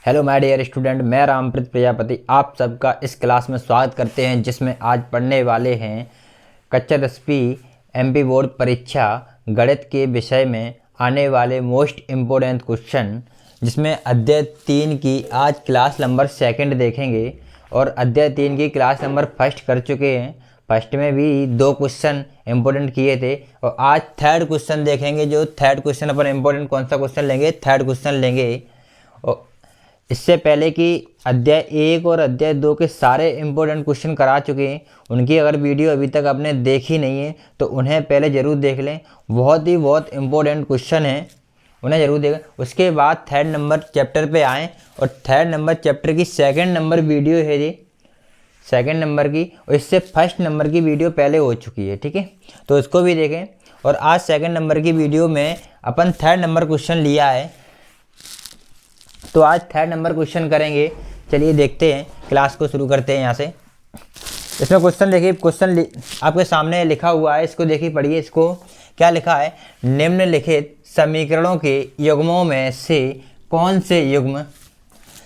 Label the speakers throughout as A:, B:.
A: Hello my dear student, मैं रामप्रीत प्रजापति आप सबका इस क्लास में स्वागत करते हैं, जिसमें आज पढ़ने वाले हैं कक्षा 10वीं एमपी बोर्ड परीक्षा गणित के विषय में आने वाले मोस्ट इम्पोर्टेंट क्वेश्चन, जिसमें अध्याय 3 की आज क्लास नंबर 2 देखेंगे और अध्याय 3 की क्लास नंबर 1 कर चुके हैं। फर्स्ट में भी 2 क्वेश्चन इंपॉर्टेंट किए थे और आज थर्ड क्वेश्चन देखेंगे। जो थर्ड क्वेश्चन अपन इंपॉर्टेंट कौन सा क्वेश्चन लेंगे, थर्ड क्वेश्चन लेंगे। और इससे पहले कि अध्याय 1 और अध्याय 2 के सारे इंपॉर्टेंट क्वेश्चन करा चुके हैं, उनकी अगर वीडियो अभी तक आपने देखी नहीं है तो उन्हें पहले ज़रूर देख लें। बहुत इंपॉर्टेंट क्वेश्चन है, उन्हें ज़रूर देखें। उसके बाद थर्ड नंबर चैप्टर पे आएँ और थर्ड नंबर चैप्टर की सेकंड नंबर वीडियो है जी, सेकंड नंबर की, और इससे फर्स्ट नंबर की वीडियो पहले हो चुकी है, ठीक है, तो इसको भी देखें। और आज सेकंड नंबर की वीडियो में अपन थर्ड नंबर क्वेश्चन लिया है, तो आज थर्ड नंबर क्वेश्चन करेंगे। चलिए देखते हैं, क्लास को शुरू करते हैं यहाँ से। इसमें क्वेश्चन देखिए, क्वेश्चन आपके सामने लिखा हुआ है, इसको देखिए, पढ़िए। इसको क्या लिखा है, निम्नलिखित समीकरणों के युग्मों में से कौन से युग्म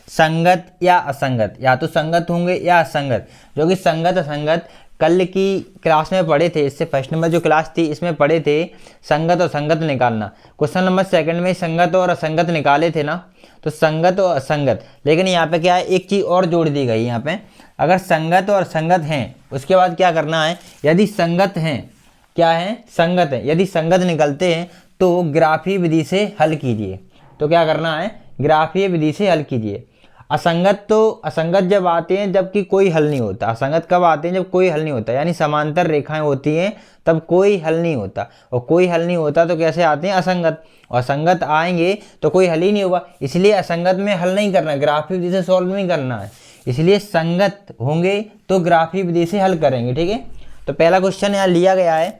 A: संगत या असंगत, या तो संगत होंगे या असंगत। जो कि संगत असंगत कल की क्लास में पढ़े थे, इससे फर्स्ट नंबर जो क्लास थी इसमें पढ़े थे संगत और असंगत निकालना। क्वेश्चन नंबर 2 में संगत और असंगत निकाले थे ना, तो संगत और असंगत। लेकिन यहाँ पे क्या है, एक चीज़ और जोड़ दी गई यहाँ पे, अगर संगत और असंगत हैं उसके बाद क्या करना है, यदि संगत हैं, क्या है, संगत है, यदि संगत निकलते हैं तो ग्राफीय विधि से हल कीजिए। तो क्या करना है, ग्राफीय विधि से हल कीजिए। असंगत तो असंगत जब आते हैं जबकि कोई हल नहीं होता। असंगत कब आते हैं, जब कोई हल नहीं होता, यानी समांतर रेखाएं होती हैं तब कोई हल नहीं होता, और कोई हल नहीं होता तो कैसे आते हैं, असंगत। और असंगत आएंगे तो कोई हल ही नहीं होगा, इसलिए असंगत में हल नहीं करना, ग्राफीय विधि से सॉल्व नहीं करना है। इसलिए संगत होंगे तो ग्राफीय विधि से हल करेंगे, ठीक है। तो पहला क्वेश्चन यहाँ लिया गया है,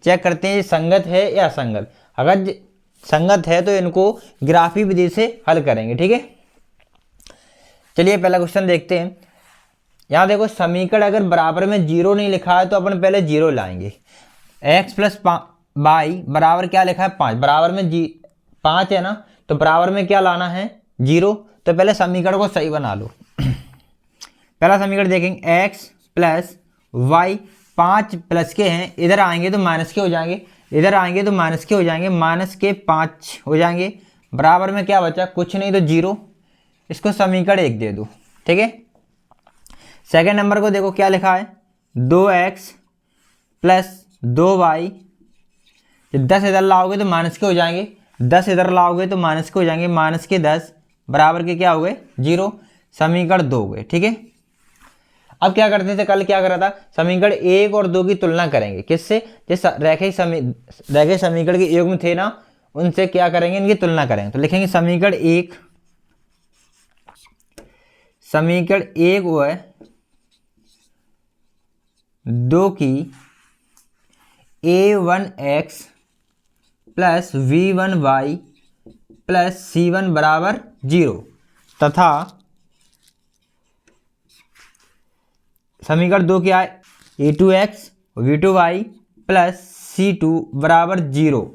A: चेक करते हैं संगत है या असंगत। अगर संगत है तो इनको ग्राफीय विधि से हल करेंगे, ठीक है। चलिए पहला क्वेश्चन देखते हैं। यहाँ देखो, समीकरण अगर बराबर में 0 नहीं लिखा है तो अपन पहले 0 लाएंगे। x प्लस वाई बराबर क्या लिखा है, 5, बराबर में 5 है ना, तो बराबर में क्या लाना है, 0। तो पहले समीकरण को सही बना लो। पहला समीकरण देखेंगे, x प्लस वाई 5 प्लस के हैं, इधर आएंगे तो माइनस के हो जाएंगे, इधर आएंगे तो माइनस के हो जाएंगे, माइनस के 5 हो जाएंगे, बराबर में क्या बचा, कुछ नहीं, तो 0। इसको समीकरण 1 दे दो, ठीक है। सेकेंड नंबर को देखो क्या लिखा है, 2x प्लस 2y, 10 इधर लाओगे तो माइनस के हो जाएंगे, 10 इधर लाओगे तो माइनस के हो जाएंगे, माइनस के 10 बराबर के क्या हो गए, 0। समीकरण 2 हो गए, ठीक है। अब क्या करते थे, कल क्या करा था, समीकरण 1 और 2 की तुलना करेंगे, किससे, जिस रेखीय समीकरण के युग्म थे ना, उनसे क्या करेंगे, इनकी तुलना करेंगे। तो लिखेंगे समीकरण 1, समीकरण 1 वो है 2 की a1x plus v1y plus c1 बराबर 0, तथा समीकरण 2 क्या है, a2x v2y प्लस c2 बराबर 0।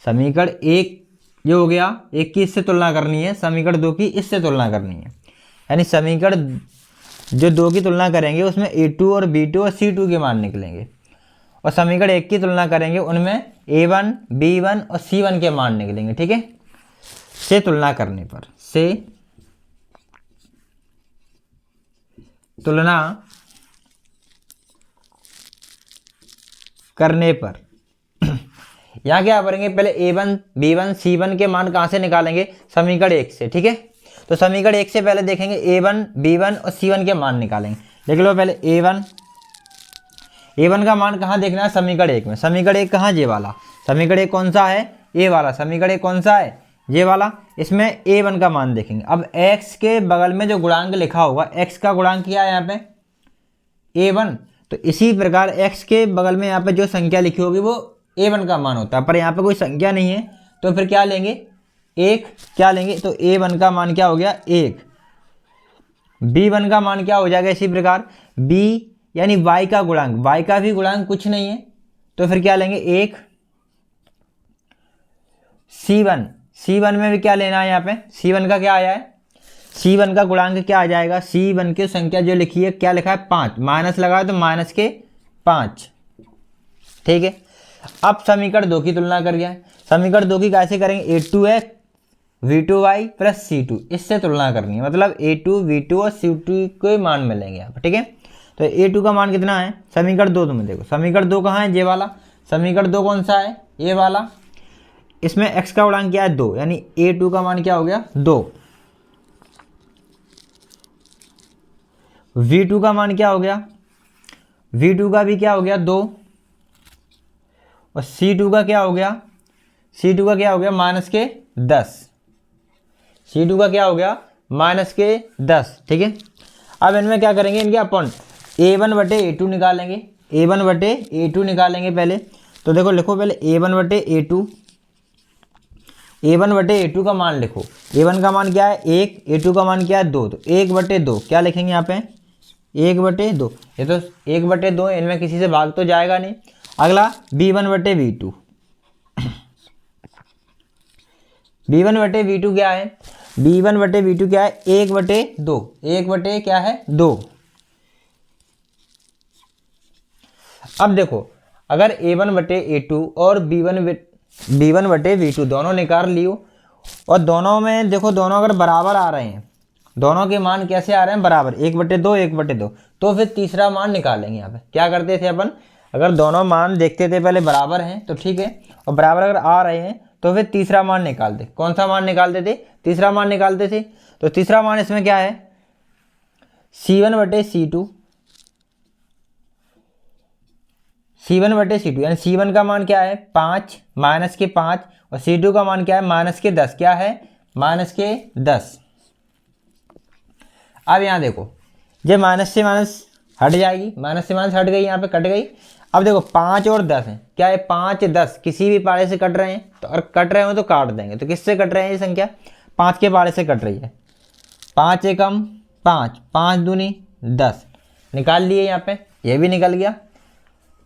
A: समीकरण 1 जो हो गया, 1 की इससे तुलना करनी है, समीकरण 2 की इससे तुलना करनी है, यानी समीकरण जो 2 की तुलना करेंगे उसमें a2 और b2 और c2 के मान निकलेंगे, और समीकरण 1 की तुलना करेंगे उनमें a1 b1 और c1 के मान निकलेंगे, ठीक है। से तुलना करने पर, से तुलना करने पर यहाँ क्या करेंगे, पहले a1 b1 c1 के मान कहाँ से निकालेंगे, समीकरण 1 से, ठीक है। तो समीकरण 1 से पहले देखेंगे a1 b1 और c1 के मान निकालेंगे। देख लो पहले a1 का मान कहाँ देखना है, समीकरण 1 में। समीकरण 1 कहाँ, ये वाला समीकरण 1 कौन सा है, ए वाला। समीकरण 1 कौन सा है, ये वाला। इसमें a1 का मान देखेंगे। अब x के बगल में जो गुणांक लिखा होगा, x का गुणांक क्या है यहाँ पे, a1। तो इसी प्रकार x के बगल में यहाँ पे जो संख्या लिखी होगी वो a1 का मान होता है, पर यहाँ पे कोई संख्या नहीं है तो फिर क्या लेंगे, 1 क्या लेंगे, तो a1 का मान क्या हो गया, 1। b1 का मान क्या हो जाएगा, इसी प्रकार b यानी y का गुणांक, y का भी गुणांक कुछ नहीं है तो फिर क्या लेंगे, 1। c1 में भी क्या लेना है, यहाँ पे c1 का क्या आया है, C1 का गुणांक क्या आ जाएगा, C1 की संख्या जो लिखी है क्या लिखा है 5, माइनस लगाओ तो माइनस के 5। ठीक है, अब समीकरण 2 की तुलना कर गया। समीकरण 2 की कैसे करेंगे, A2 है V2y प्लस C2, इससे तुलना करनी है, मतलब A2 V2 और C2 के मान मिलेंगे यहाँ पर। ठीक है, तो A2 का मान कितना है, समीकरण 2 तुम्हें देखो, समीकरण 2 कहाँ है, ये वाला समीकरण 2 कौन सा है, ये वाला। इसमें x का गुणांक क्या है 2, यानी A2 का मान क्या हो गया 2। V2 का मान क्या हो गया, V2 का भी क्या हो गया 2, और C2 का क्या हो गया, C2 का क्या हो गया माइनस के 10, C2 का क्या हो गया माइनस के 10। ठीक है, अब इनमें क्या करेंगे, इनके अपॉन A1 बटे A2 निकालेंगे, A1 बटे A2 निकालेंगे पहले। तो देखो लिखो पहले A1 बटे A2, A1 बटे A2 का मान लिखो। A1 का मान क्या है 1, A2 का मान क्या है 2, तो 1 बटे 2 क्या लिखेंगे यहाँ पे 1 बटे 2, ये तो 1 बटे 2, इनमें किसी से भाग तो जाएगा नहीं। अगला B1 बटे V2, B1 बटे V2 क्या है, B1 बटे V2 क्या है 1 बटे 2, 1 बटे क्या है 2। अब देखो अगर A1 बटे A2 और B1 बटे V2 दोनों निकाल लियो, और दोनों में देखो दोनों अगर बराबर आ रहे हैं, दोनों के मान कैसे आ रहे हैं बराबर, 1 बटे 2 1 बटे 2, तो फिर तीसरा मान निकालेंगे। यहाँ पे क्या करते थे अपन, अगर दोनों मान देखते थे पहले बराबर हैं तो ठीक है, और बराबर अगर आ रहे हैं तो फिर तीसरा मान निकालते। कौन सा मान निकालते थे, तीसरा मान निकालते थे। तो तीसरा मान इसमें क्या है C1 बटे C2, C1 बटे C2, यानी C1 का मान क्या है 5 माइनस के 5, और C2 का मान क्या है माइनस के 10, क्या है माइनस के 10। अब यहाँ देखो ये माइनस से माइनस हट जाएगी, माइनस से माइनस हट गई, यहाँ पे कट गई। अब देखो 5 और 10 है, क्या है 5 10 किसी भी पारे से कट रहे हैं, तो अगर कट रहे हो तो काट देंगे। तो किससे कट रहे हैं ये संख्या, 5 के पारे से कट रही है, 5 एकम 5, 5 दूनी 10, निकाल लिए यहाँ पे, ये भी निकल गया।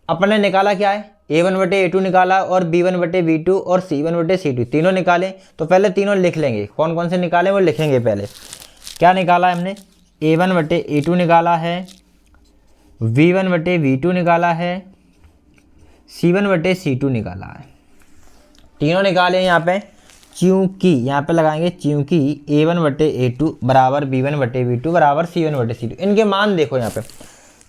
A: अपन ने निकाला क्या है A1 बटे A2 निकाला, और B1 बटे B2 और C1 बटे C2 तीनों निकाले। तो पहले तीनों लिख लेंगे, कौन कौन से निकाले वो लिखेंगे। पहले क्या निकाला हमने, A1 बटे A2 निकाला है, V1 बटे V2 निकाला है, C1 बटे C2 निकाला है, तीनों निकाले यहाँ पे। क्योंकि यहाँ पे लगाएंगे क्योंकि A1 बटे A2 बराबर B1 बटे V2 बराबर C1 बटे C2। इनके मान देखो यहाँ पे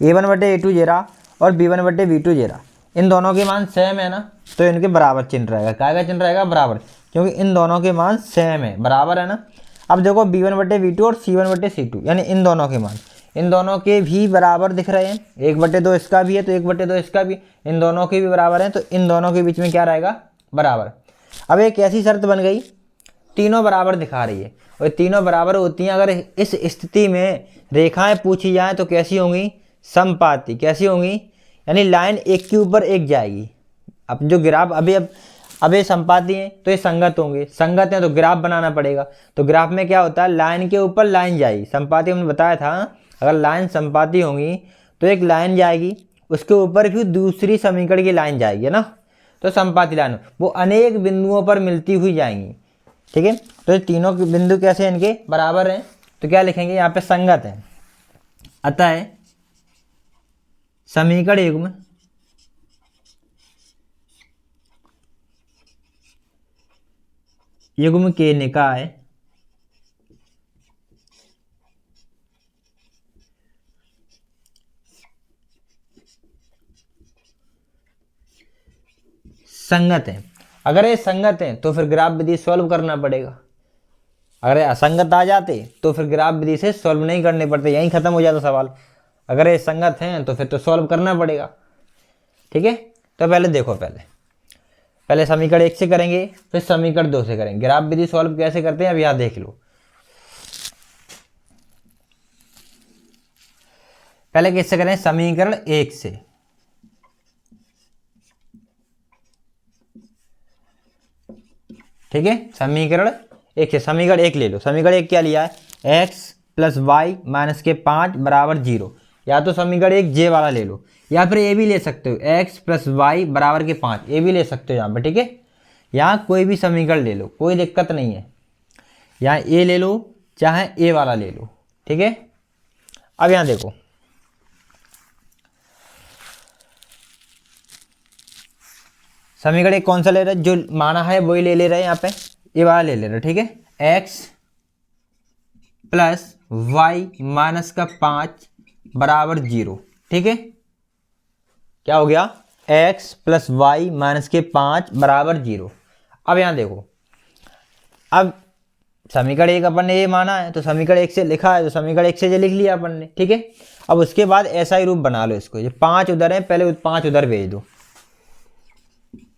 A: A1 बटे A2 जेरा और B1 बटे V2 जेरा, इन दोनों के मान सेम है ना, तो इनके बराबर चिन्ह रहेगा। क्या का चिन्ह रहेगा बराबर, क्योंकि इन दोनों के मान सेम है, बराबर है ना। अब देखो B1 बटे V2 और C1 बटे C2, यानी इन दोनों के मान, इन दोनों के भी बराबर दिख रहे हैं। 1 बटे 2 इसका भी है तो 1 बटे 2 इसका भी, इन दोनों के भी बराबर हैं, तो इन दोनों के बीच में क्या रहेगा बराबर। अब एक ऐसी शर्त बन गई, तीनों बराबर दिखा रही है, और तीनों बराबर होती हैं। अगर इस स्थिति में रेखाएं पूछी जाएँ तो कैसी होंगी, समपाती। कैसी होंगी, यानी लाइन एक के ऊपर एक जाएगी। अब जो ग्राफ अब ये संपाती हैं तो ये संगत होंगे, संगत हैं तो ग्राफ बनाना पड़ेगा। तो ग्राफ में क्या होता है, लाइन के ऊपर लाइन जाएगी। संपाती हमने बताया था, अगर लाइन संपाती होंगी तो एक लाइन जाएगी, उसके ऊपर भी दूसरी समीकरण की लाइन जाएगी, है ना। तो संपाती लाइन वो अनेक बिंदुओं पर मिलती हुई जाएंगी। ठीक है, तो ये तीनों बिंदु कैसे इनके बराबर हैं, तो क्या लिखेंगे यहाँ पे संगत है। अतः समीकरण युग्म के निकाय संगत है। अगर ये संगत है तो फिर ग्राफ विधि सॉल्व करना पड़ेगा। अगर ये असंगत आ जाते तो फिर ग्राफ विधि से सॉल्व नहीं करने पड़ते, यहीं खत्म हो जाता सवाल। अगर ये संगत हैं तो फिर तो सॉल्व करना पड़ेगा। ठीक है, तो पहले देखो, पहले समीकरण 1 से करेंगे, फिर समीकरण 2 से करेंगे। ग्राफ विधि सॉल्व कैसे करते हैं अब यहाँ देख लो। पहले किससे करें, समीकरण 1 से। ठीक है, समीकरण 1 से, समीकरण 1 ले लो। समीकरण 1 क्या लिया है, x प्लस वाई माइनस के 5 बराबर 0। या तो समीकरण 1 जे वाला ले लो, या फिर ए भी ले सकते हो, x प्लस वाई बराबर के 5, ए भी ले सकते हो यहाँ पर। ठीक है, यहाँ कोई भी समीकरण ले लो, कोई दिक्कत नहीं है। यहाँ ए ले लो चाहे ए वाला ले लो, ठीक है। अब यहाँ देखो, समीकरण एक कौन सा ले रहा है, जो माना है वही ले रहे हैं, यहाँ पे ये वाला ले रहे, ठीक है। एक्स प्लस वाई माइनस का 5 बराबर 0, ठीक है। क्या हो गया, एक्स प्लस वाई माइनस के 5 बराबर 0। अब यहाँ देखो, अब समीकरण एक अपन ने ये माना है तो समीकरण एक से लिखा है तो समीकरण एक से लिख लिया अपन ने, ठीक है। अब उसके बाद ऐसा ही रूप बना लो इसको, ये 5 उधर है, पहले 5 उधर भेज दो।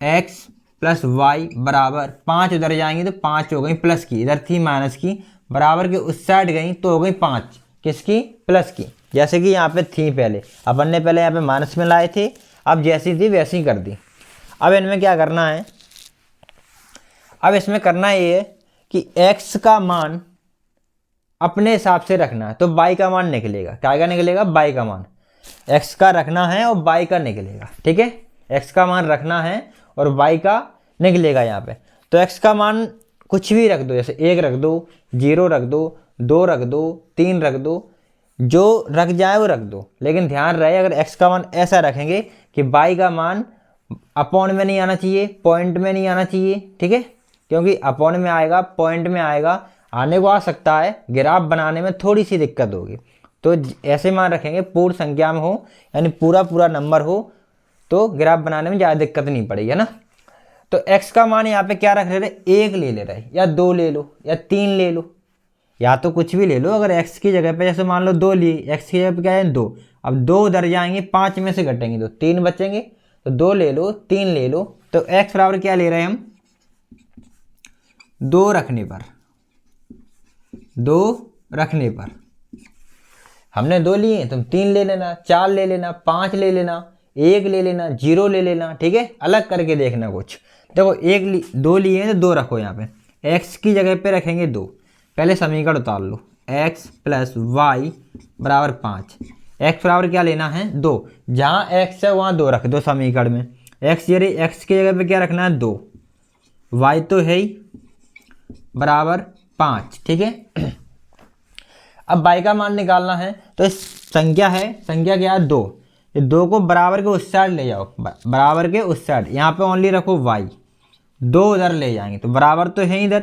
A: एक्स प्लस वाई बराबर 5 उधर जाएंगे तो 5 हो गई प्लस की, इधर थी माइनस की, बराबर के उस साइड गई तो हो गई 5 किसकी, प्लस की। जैसे कि यहाँ पे थी, पहले अपन ने पहले यहाँ पे माइनस में लाए थे, अब जैसी थी वैसी ही कर दी। अब इनमें क्या करना है, अब इसमें करना ये है कि x का मान अपने हिसाब से रखना है, तो y का मान निकलेगा, क्या का निकलेगा, y का मान। x का रखना है और y का निकलेगा, ठीक है। x का मान रखना है और y का निकलेगा यहाँ पे। तो x का मान कुछ भी रख दो, जैसे 1 रख दो, 0 रख दो, 2 रख दो, 3 रख दो, जो रख जाए वो रख दो। लेकिन ध्यान रहे, अगर x का मान ऐसा रखेंगे कि y का मान अपॉन में नहीं आना चाहिए, पॉइंट में नहीं आना चाहिए, ठीक है। क्योंकि अपॉन में आएगा, पॉइंट में आएगा, आने को आ सकता है, ग्राफ बनाने में थोड़ी सी दिक्कत होगी। तो ऐसे मान रखेंगे पूर्ण संख्या में हो, यानी पूरा पूरा नंबर हो, तो ग्राफ बनाने में ज़्यादा दिक्कत नहीं पड़ेगी, है ना। तो x का मान यहाँ पे क्या रख ले रहे, 1 ले रहे, या 2 ले लो, या 3 ले लो, या तो कुछ भी ले लो। अगर x की जगह पे जैसे मान लो 2 लिए, x की जगह पे क्या है 2, अब 2 उधर जाएंगे, 5 में से घटेंगे तो 3 बचेंगे, तो 2 ले लो, 3 ले लो। तो x बराबर क्या ले रहे हैं हम, 2 रखने पर, 2 रखने पर हमने 2 लिए, तुम 3 ले लेना, 4 ले लेना, 5 ले लेना, 1 ले लेना, 0 ले लेना, ठीक है। अलग करके देखना कुछ। देखो 2 लिए हैं तो 2 रखो, यहाँ पे x की जगह पे रखेंगे 2। पहले समीकरण उतार लो, x प्लस वाई बराबर 5। x बराबर क्या लेना है, 2, जहाँ x है वहाँ 2 रख दो समीकरण में। x की जगह पे क्या रखना है, 2, y तो है ही बराबर 5, ठीक है। अब y का मान निकालना है, तो इस संख्या क्या है 2, ये 2 को बराबर के उस साइड ले जाओ, बराबर के उस साइड, यहाँ पे ओनली रखो y, 2 उधर ले जाएंगे तो बराबर तो है इधर,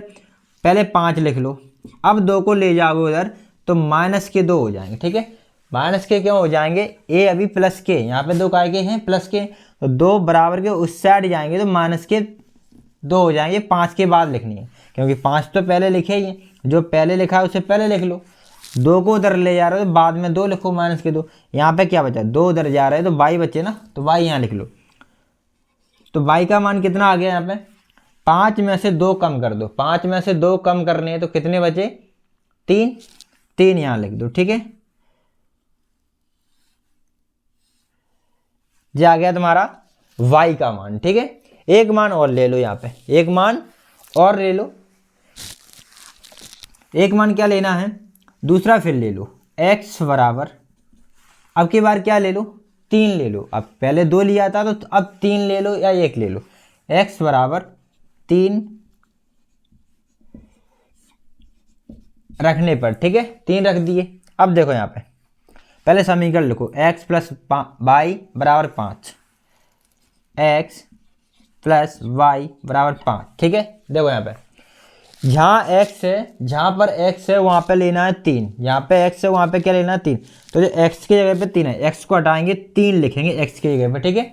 A: पहले 5 लिख लो। अब 2 को ले जाओगे उधर तो माइनस के 2 हो जाएंगे, ठीक है। माइनस के क्यों हो जाएंगे, a अभी प्लस के, यहाँ पे 2 काय के हैं प्लस के, तो 2 बराबर के उस साइड जाएंगे तो माइनस के 2 हो जाएंगे। 5 के बाद लिखनी है, क्योंकि 5 तो पहले लिखे ही है, जो पहले लिखा है उसे पहले लिख लो। 2 को उधर ले जा रहे हो तो बाद में 2 लिखो, माइनस के 2। यहाँ पे क्या बचा, 2 उधर जा रहे हैं तो y बचे ना, तो y यहाँ लिख लो। तो y का मान कितना आ गया, यहाँ पे 5 में से 2 कम कर दो, 5 में से 2 कम करने हैं तो कितने बचे, 3 यहाँ लिख दो, ठीक है। ये आ गया तुम्हारा y का मान, ठीक है। एक मान और ले लो, यहाँ पे एक मान और ले लो। एक मान क्या लेना है, दूसरा फिर ले लो, x बराबर, अब की बार क्या ले लो, 3 ले लो। अब पहले 2 लिया था तो अब 3 ले लो या 1 ले लो। x बराबर 3 रखने पर, ठीक है, 3 रख दिए। अब देखो यहाँ पे पहले समीकरण लिखो, x प्लस वाई बराबर 5, x प्लस वाई बराबर 5, ठीक है। देखो यहाँ पे जहाँ x है, जहाँ पर x है वहाँ पे लेना है 3, यहाँ पे x है वहाँ पे क्या लेना है 3। तो जो x की जगह पे 3 है, x को हटाएंगे 3 लिखेंगे x की जगह पे, ठीक है,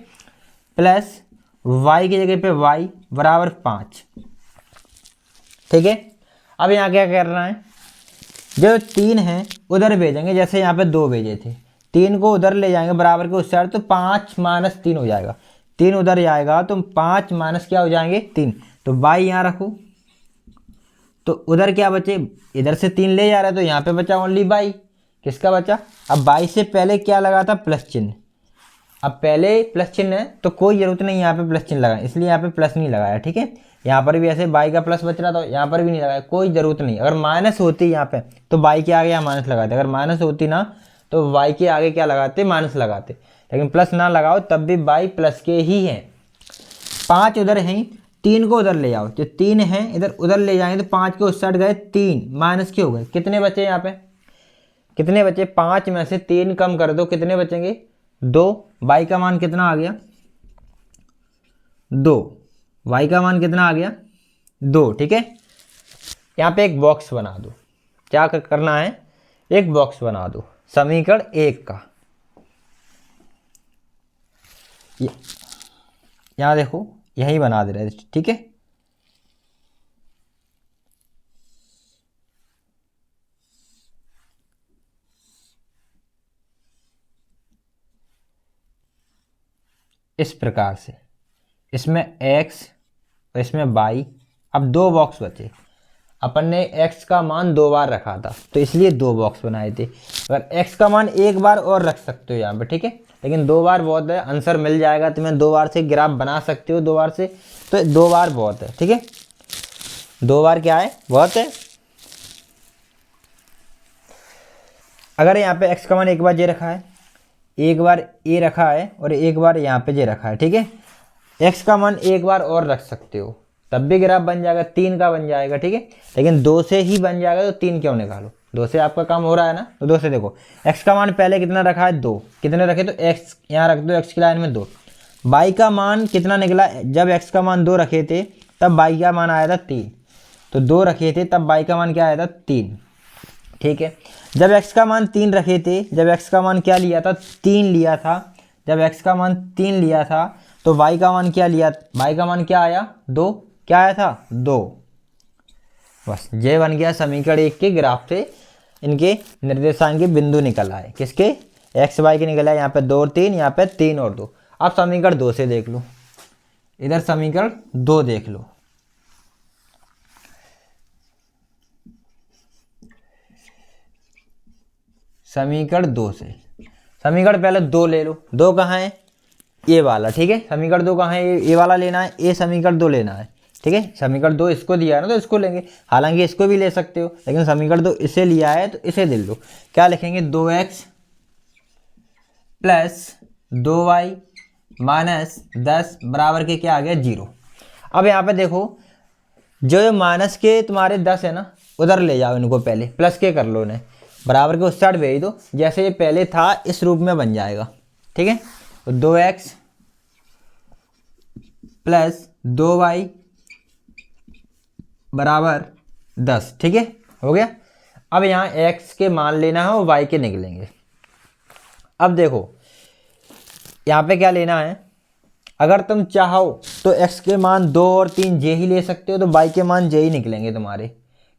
A: प्लस y की जगह पे y बराबर 5, ठीक है। अब यहाँ क्या करना है, जो 3 है उधर भेजेंगे, जैसे यहाँ पे 2 भेजे थे, 3 को उधर ले जाएंगे बराबर के उस साइड, तो 5 माइनस 3 हो जाएगा। 3 उधर जाएगा तो 5 माइनस क्या हो जाएंगे 3, तो y यहाँ रखो, तो उधर क्या बचे, इधर से 3 ले जा रहा है तो यहाँ पे बचा ओनली y, किसका बचा। अब y से पहले क्या लगा था, प्लस चिन्ह, अब पहले प्लस चिन्ह है तो कोई ज़रूरत नहीं यहाँ पे प्लस चिन्ह लगाए, इसलिए यहाँ पे प्लस नहीं लगाया, ठीक है। यहाँ पर भी ऐसे y का प्लस बच रहा था, यहाँ पर भी नहीं लगाया, कोई ज़रूरत नहीं। अगर माइनस होती यहाँ पे तो y के आगे यहाँ माइनस लगाते, अगर माइनस होती ना तो y के आगे क्या लगाते, माइनस लगाते, लेकिन प्लस ना लगाओ तब भी y प्लस के ही हैं। 5 उधर हैं, 3 को उधर ले जाओ, जो 3 है इधर उधर ले जाएंगे तो 5 के उस साइड गए 3 माइनस के हो गए, कितने बचे यहाँ पे, कितने बचे, 5 में से 3 कम कर दो, कितने बचेंगे 2, y का मान कितना आ गया 2, y का मान कितना आ गया 2। ठीक है, यहाँ पे एक बॉक्स बना दो, क्या करना है, एक बॉक्स बना दो समीकरण 1 का। यहाँ देखो यही बना दे रहे थे। ठीक है, इस प्रकार से, इसमें x और इसमें y। अब 2 बॉक्स बचे, अपन ने x का मान 2 बार रखा था तो इसलिए 2 बॉक्स बनाए थे। अगर x का मान 1 बार और रख सकते हो यहाँ पे, ठीक है, लेकिन 2 बार बहुत है, आंसर मिल जाएगा तुम्हें, 2 बार से ग्राफ बना सकते हो, 2 बार से, तो 2 बार बहुत है। ठीक है, 2 बार क्या है, बहुत है। अगर यहाँ पे x का मान 1 बार ये रखा है, 1 बार a रखा है और 1 बार यहाँ पे ये रखा है, ठीक है, x का मान 1 बार और रख सकते हो तब भी ग्राफ बन जाएगा, 3 का बन जाएगा। ठीक है, लेकिन 2 से ही बन जाएगा तो 3 क्यों निकालो, 2 से आपका काम हो रहा है ना, तो 2 से देखो। x का मान पहले कितना रखा है 2, कितने रखे तो x यहाँ रख दो, x की लाइन में 2। y का मान कितना निकला, जब x का मान 2 रखे थे तब y का मान आया था 3, तो 2 रखे थे तब y का मान क्या आया था 3। ठीक है, जब x का मान 3 रखे थे, जब x का मान क्या लिया था 3 लिया था, जब x का मान 3 लिया था तो y का मान क्या लिया, y का मान क्या आया 2, क्या आया था 2। बस ये बन गया समीकरण 1 के ग्राफ से इनके निर्देशांक के बिंदु निकल आए, किसके, x y के निकल आए, यहाँ पे 2 और 3, यहाँ पे 3 और 2। अब समीकरण 2 से देख लो, इधर समीकरण 2 देख लो। समीकरण 2 से, समीकरण पहले 2 ले लो, 2 कहाँ है, ये वाला। ठीक है, समीकरण 2 कहाँ है, ये वाला लेना है, ये समीकरण 2 लेना है। ठीक है, समीकरण 2 इसको दिया है ना तो इसको लेंगे, हालांकि इसको भी ले सकते हो, लेकिन समीकरण 2 इसे लिया है तो इसे दे लो। क्या लिखेंगे, 2x प्लस 2y माइनस 10 बराबर के क्या आ गया 0। अब यहाँ पे देखो, जो माइनस के तुम्हारे 10 है ना, उधर ले जाओ इनको, पहले प्लस के कर लो इन्हें, बराबर के उस साइड भेज दो, जैसे ये पहले था इस रूप में बन जाएगा। ठीक है, तो 2x प्लस 2y बराबर 10। ठीक है, हो गया। अब यहाँ x के मान लेना है और y के निकलेंगे। अब देखो यहाँ पे क्या लेना है, अगर तुम चाहो तो x के मान 2 और 3 जे ही ले सकते हो, तो y के मान जे ही निकलेंगे तुम्हारे,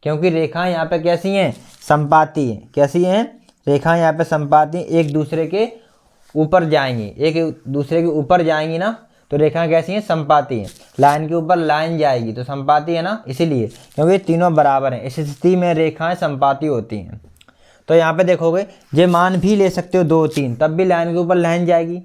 A: क्योंकि रेखाएं यहाँ पे कैसी हैं, समपाती हैं। कैसी हैं, रेखाएं यहाँ पे समपाती, एक दूसरे के ऊपर जाएंगी, एक दूसरे के ऊपर जाएंगी ना, तो रेखाएं कैसी हैं, समपाती हैं। लाइन के ऊपर लाइन जाएगी तो समपाती है ना, इसीलिए, क्योंकि तीनों बराबर हैं, इस स्थिति में रेखाएं समपाती होती हैं। तो यहाँ पे देखोगे ये मान भी ले सकते हो 2 3, तब भी लाइन के ऊपर लाइन जाएगी।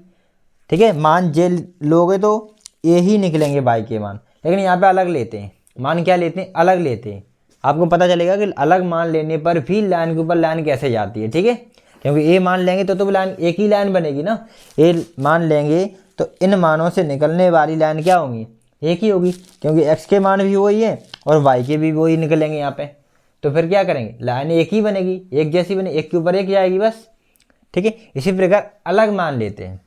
A: ठीक है, मान जे लोगे तो ये ही निकलेंगे y के मान, लेकिन यहाँ पे अलग लेते हैं, मान क्या लेते हैं, अलग लेते हैं। आपको पता चलेगा कि अलग मान लेने पर भी लाइन के ऊपर लाइन कैसे जाती है। ठीक है, क्योंकि ये मान लेंगे तो लाइन एक ही लाइन बनेगी ना, ये मान लेंगे तो इन मानों से निकलने वाली लाइन क्या होंगी, एक ही होगी, क्योंकि x के मान भी वही है और y के भी वही निकलेंगे यहाँ पे। तो फिर क्या करेंगे, लाइन एक ही बनेगी, एक जैसी बने, एक के ऊपर एक जाएगी बस। ठीक है, इसी प्रकार अलग मान लेते हैं।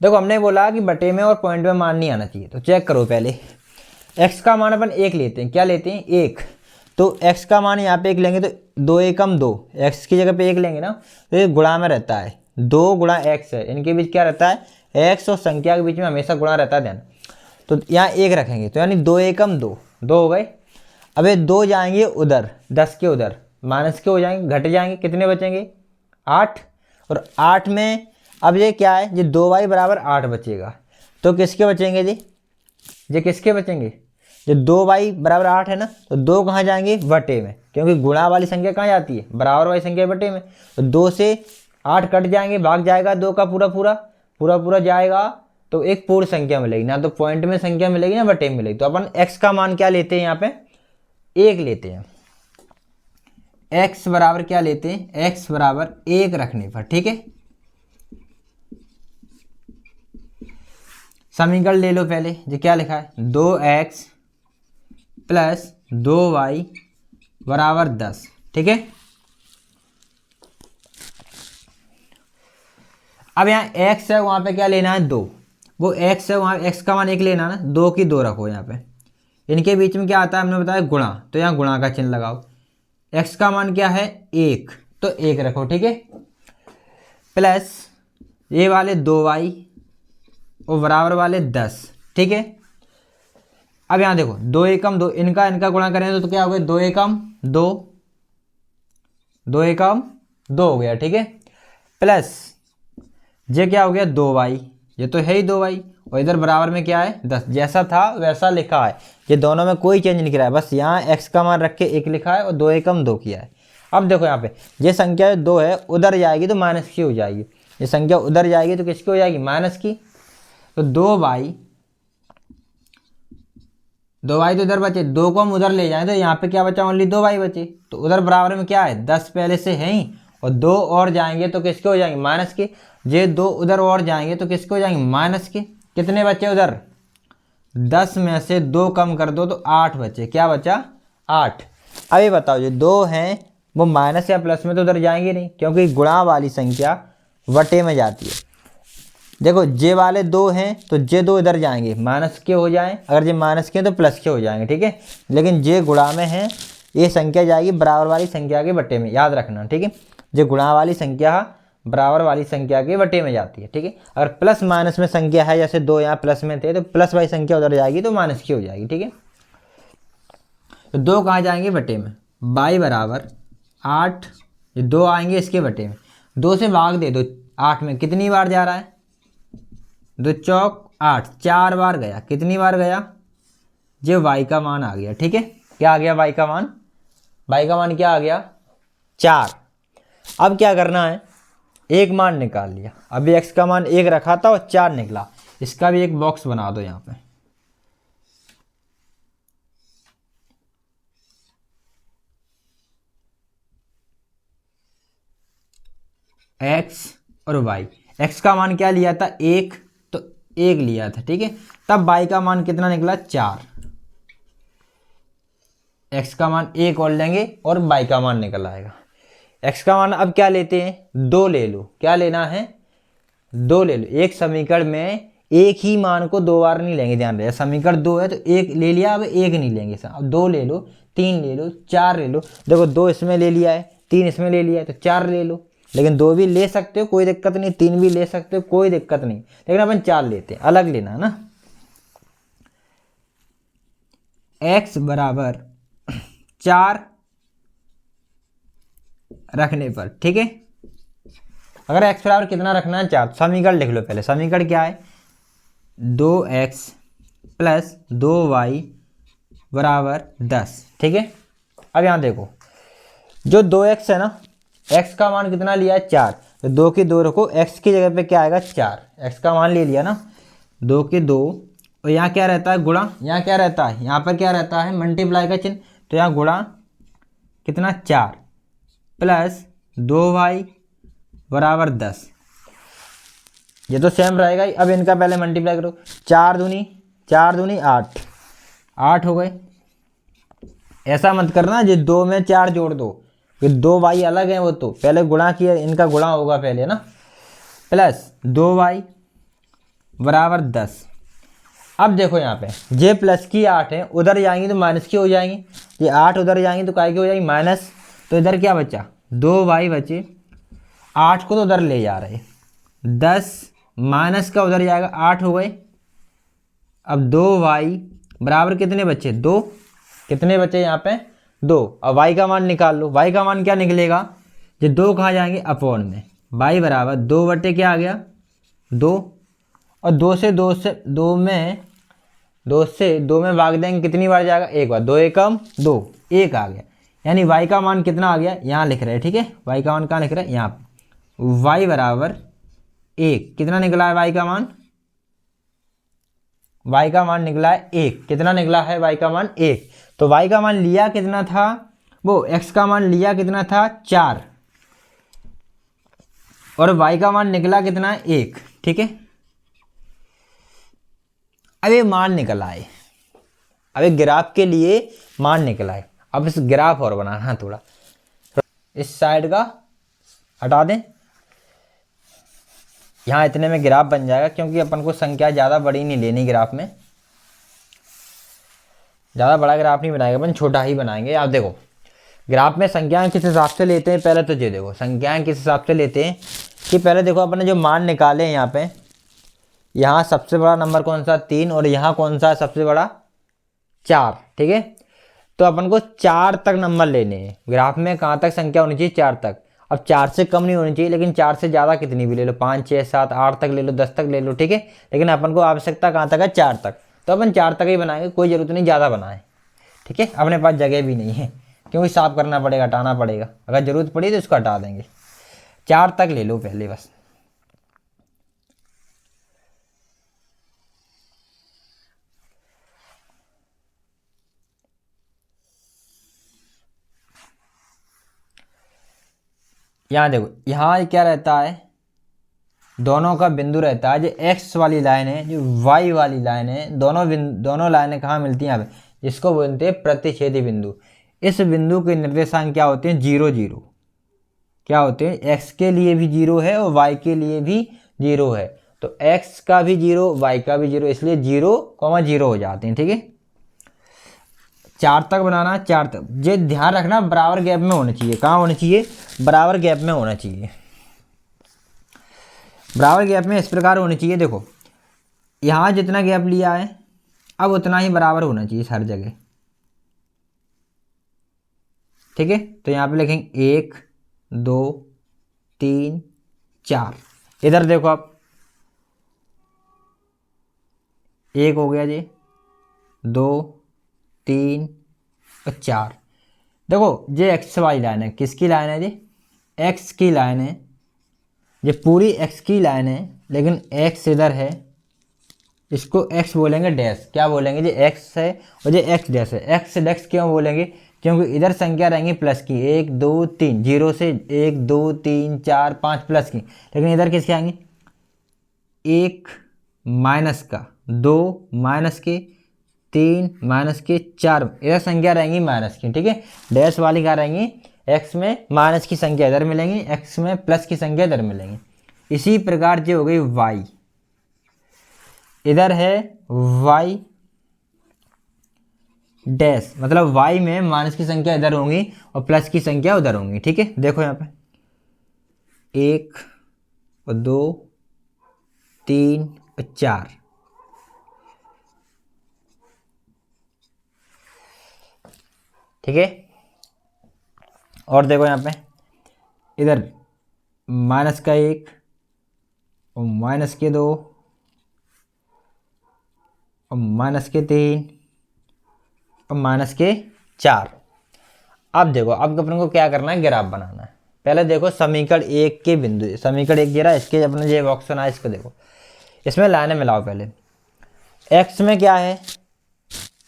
A: देखो हमने बोला कि बटे में और पॉइंट में मान नहीं आना चाहिए, तो चेक करो पहले, x का मान अपन 1 लेते हैं, क्या लेते हैं 1, तो x का मान यहाँ पे 1 लेंगे तो 2 एकम 2, x की जगह पे 1 लेंगे ना तो ये गुणा में रहता है, 2 गुणा x है, इनके बीच क्या रहता है, x और संख्या के बीच में हमेशा गुणा रहता है ध्यान। तो यहाँ 1 रखेंगे तो यानी 2 एकम 2, 2 हो गए। अब ये 2 जाएंगे उधर, 10 के उधर, माइनस के हो जाएंगे, घट जाएंगे, कितने बचेंगे 8, और 8 में अब ये क्या है, ये 2y बराबर 8 बचेगा, तो किसके बचेंगे जी, ये किसके बचेंगे, जो 2y बराबर 8 है ना, तो 2 कहाँ जाएंगे, बटे में, क्योंकि गुणा वाली संख्या कहाँ जाती है, बराबर वाली संख्या बटे में, तो 2 से 8 कट जाएंगे, भाग जाएगा 2 का पूरा पूरा जाएगा, तो एक पूर्ण संख्या मिलेगी, ना तो पॉइंट में संख्या मिलेगी ना बटे में मिलेगी। तो अपन x का मान क्या लेते हैं, यहाँ पे 1 लेते हैं, x बराबर क्या लेते हैं, x बराबर 1 रखने पर। ठीक है, समीकरण ले लो पहले, जो क्या लिखा है 2x प्लस 2y बराबर 10, ठीक है। अब यहाँ x है, वहाँ पे क्या लेना है 2, वो x है, वहाँ x का मान 1 लेना है ना, 2 की 2 रखो यहाँ पे। इनके बीच में क्या आता है हमने बताया गुणा, तो यहाँ गुणा का चिन्ह लगाओ। x का मान क्या है 1, तो 1 रखो, ठीक है। प्लस ये वाले 2y और बराबर वाले 10, ठीक है। अब यहाँ देखो 2 एकम 2, इनका गुणा करें तो क्या हो गया 2 एकम 2, 2 एकम 2 हो गया, ठीक है। प्लस ये क्या हो गया 2y, ये तो है ही 2y, और इधर बराबर में क्या है 10, जैसा था वैसा लिखा है। ये दोनों में कोई चेंज नहीं करा है, बस यहाँ x का मान रख के 1 लिखा है और 2 एकम 2 किया है। अब देखो यहाँ पे ये संख्या 2 है, उधर जाएगी तो माइनस की हो जाएगी, ये संख्या उधर जाएगी तो किसकी हो जाएगी माइनस की। तो 2y तो इधर बचे, 2 को हम उधर ले जाएं तो यहाँ पे क्या बचा ओनली 2y बचे, तो उधर बराबर में क्या है 10 पहले से है ही, और 2 और जाएंगे तो किसके हो जाएंगे माइनस के। ये 2 उधर और जाएंगे तो किसके हो जाएंगे माइनस के। कितने बचे उधर 10 में से 2 कम कर दो तो 8 बचे, क्या बचा 8। अब ये बताओ ये 2 हैं वो माइनस या प्लस में तो उधर जाएंगे नहीं, क्योंकि गुणा वाली संख्या वटे में जाती है। देखो जे वाले 2 हैं तो जे 2 इधर जाएंगे माइनस के हो जाएं, अगर जे माइनस के हैं तो प्लस के हो जाएंगे, ठीक है। लेकिन जे गुणा में है, ये संख्या जाएगी बराबर वाली संख्या के बटे में, याद रखना, ठीक है। जो गुणा वाली संख्या बराबर वाली संख्या के बटे में जाती है, ठीक है। अगर प्लस माइनस में संख्या है, जैसे 2 यहाँ प्लस में थे तो प्लस वाली संख्या उधर जाएगी तो माइनस की हो जाएगी, ठीक है। तो 2 कहाँ जाएंगे बटे में, y बराबर 8, ये 2 आएंगे इसके बटे में, 2 से भाग दे दो 8 में, कितनी बार जा रहा है 2 चौक 8, 4 बार गया, कितनी बार गया, जो y का मान आ गया, ठीक है। क्या आ गया y का मान, y का मान क्या आ गया 4। अब क्या करना है, एक मान निकाल लिया, अभी x का मान 1 रखा था और 4 निकला, इसका भी एक बॉक्स बना दो यहाँ पे। x और y, x का मान क्या लिया था 1, तो 1 लिया था, ठीक है। तब y का मान कितना निकला 4, x का मान 1 और लेंगे और y का मान निकल आएगा। x का मान अब क्या लेते हैं 2 ले लो, क्या लेना है 2 ले लो। एक समीकरण में एक ही मान को 2 बार नहीं लेंगे, ध्यान रहे, समीकरण 2 है तो 1 ले लिया, अब 1 नहीं लेंगे, अब 2 ले लो, 3 ले लो, 4 ले लो। देखो 2 इसमें ले लिया है, 3 इसमें ले लिया है, तो 4 ले लो, लेकिन 2 भी ले सकते हो कोई दिक्कत नहीं, 3 भी ले सकते हो कोई दिक्कत नहीं, लेकिन अपन 4 लेते हैं, अलग लेना है ना। x बराबर 4 रखने पर, ठीक है। अगर x बराबर कितना रखना है 4, समीकरण लिख लो पहले। समीकरण क्या है 2x प्लस 2y बराबर 10, ठीक है। अब यहाँ देखो जो 2x है ना, x का मान कितना लिया है 4, तो 2 की 2 रखो, x की जगह पे क्या आएगा 4, x का मान ले लिया ना 2 की 2, और यहाँ क्या रहता है गुणा, यहाँ क्या रहता है, यहाँ पर क्या रहता है मल्टीप्लाई का चिन्ह, तो यहाँ गुणा कितना 4 प्लस 2y बराबर 10, ये तो सेम रहेगा ही। अब इनका पहले मल्टीप्लाई करो, 4 दूनी 8, 8 हो गए। ऐसा मत करना जो 2 में 4 जोड़ दो, ये 2y अलग है, वो तो पहले गुणा किया, इनका गुणा होगा पहले ना, प्लस 2y बराबर 10। अब देखो यहाँ पे जे प्लस की 8 है, उधर जाएंगी तो माइनस की हो जाएंगी, ये 8 उधर जाएंगी तो काय की हो जाएगी माइनस, तो इधर क्या बचा 2y बचे, 8 को तो उधर ले जा रहे, 10 माइनस का उधर जाएगा 8 हो गए। अब 2y बराबर कितने बचे 2, कितने बचे यहाँ पे 2। अब y का मान निकाल लो, y का मान क्या निकलेगा, जो 2 कहाँ जाएंगे अपॉन में, y बराबर 2 बटे क्या आ गया 2, और 2 से 2 में भाग देंगे कितनी बार जाएगा एक बार, 2 एकम 2, 1 आ गया, यानी y का मान कितना आ गया यहाँ लिख रहे हैं, ठीक है। y का मान कहाँ लिख रहे हैं यहाँ, y बराबर 1, कितना निकला है y का मान, y का मान निकला है 1, कितना निकला है y का मान 1। तो y का मान लिया कितना था, वो x का मान लिया कितना था 4, और y का मान निकला कितना 1, ठीक है। अब ये मान निकल आए, अब एक ग्राफ के लिए मान निकल आए। अब इस ग्राफ और बनाना है थोड़ा, इस साइड का हटा दें, यहाँ इतने में ग्राफ बन जाएगा, क्योंकि अपन को संख्या ज़्यादा बड़ी नहीं लेनी ग्राफ में, ज़्यादा बड़ा ग्राफ नहीं बनाएगा, अपन छोटा ही बनाएंगे। आप देखो ग्राफ में संख्याएं किस हिसाब से लेते हैं, पहले तो ये देखो संख्याएं किस हिसाब से लेते हैं कि पहले देखो अपन ने जो मान निकाले हैं यहाँ पे, यहाँ सबसे बड़ा नंबर कौन सा 3 और यहाँ कौन सा सबसे बड़ा 4, ठीक है। तो अपन को 4 तक नंबर लेने हैं ग्राफ में, कहाँ तक संख्या होनी चाहिए 4 तक। अब 4 से कम नहीं होनी चाहिए, लेकिन 4 से ज़्यादा कितनी भी ले लो, 5 6 7 8 तक ले लो, 10 तक ले लो, ठीक है। लेकिन अपन को आवश्यकता कहाँ तक है 4 तक, तो अपन 4 तक ही बनाएंगे, कोई ज़रूरत नहीं ज़्यादा बनाए, ठीक है। अपने पास जगह भी नहीं है, क्योंकि साफ करना पड़ेगा, हटाना पड़ेगा, अगर ज़रूरत पड़ी तो इसको हटा देंगे। 4 तक ले लो पहले बस। यहाँ देखो, यहाँ क्या रहता है, दोनों का बिंदु रहता है, जो एक्स वाली लाइन है जो वाई वाली लाइन है, दोनों लाइनें कहाँ मिलती हैं यहाँ पे, जिसको बोलते हैं प्रतिच्छेदी बिंदु। इस बिंदु के निर्देशांक क्या होते हैं 0 0, क्या होते हैं, एक्स के लिए भी 0 है और वाई के लिए भी 0 है, तो एक्स का भी 0 वाई का भी 0, इसलिए 0,0 हो जाते हैं, ठीक है। 4 तक बनाना, 4 तक ये ध्यान रखना बराबर गैप में होना चाहिए, कहाँ होना चाहिए, बराबर गैप में होना चाहिए, बराबर गैप में इस प्रकार होनी चाहिए। देखो यहाँ जितना गैप लिया है अब उतना ही बराबर होना चाहिए हर जगह, ठीक है। तो यहाँ पे लिखेंगे 1 2 3 4, इधर देखो आप 1 हो गया जी, 2 3 और 4। देखो ये एक्स वाली लाइन है, किसकी लाइन है जी, एक्स की लाइन है, ये पूरी एक्स की लाइन है, लेकिन एक्स इधर है, इसको एक्स बोलेंगे डैश, क्या बोलेंगे जी एक्स है, और ये एक्स डैश है। एक्स डैश क्यों बोलेंगे, क्योंकि इधर संख्या रहेंगी प्लस की, 1 2 3, 0 से 1 2 3 4 5 प्लस की, लेकिन इधर किसके आएंगे, 1 माइनस का, 2 माइनस के, 3 माइनस के, 4, इधर संख्या रहेंगी माइनस की, ठीक है। डैश वाली क्या रहेंगी, एक्स में माइनस की संख्या इधर मिलेंगी, एक्स में प्लस की संख्या इधर मिलेंगी। इसी प्रकार जो हो गई वाई, इधर है वाई डैश, मतलब वाई में माइनस की संख्या इधर होंगी और प्लस की संख्या उधर होंगी, ठीक है। देखो यहाँ पे 1 और 2 3 और 4, ठीक है। और देखो यहाँ पे इधर माइनस का 1 और माइनस के 2 और माइनस के 3 और माइनस के 4। अब देखो अब अपन को क्या करना है, ग्राफ बनाना है। पहले देखो समीकरण 1 के बिंदु, समीकरण 1 जरा इसके अपने जो बॉक्स बना है इसको देखो, इसमें लाइनें मिलाओ। पहले एक्स में क्या है,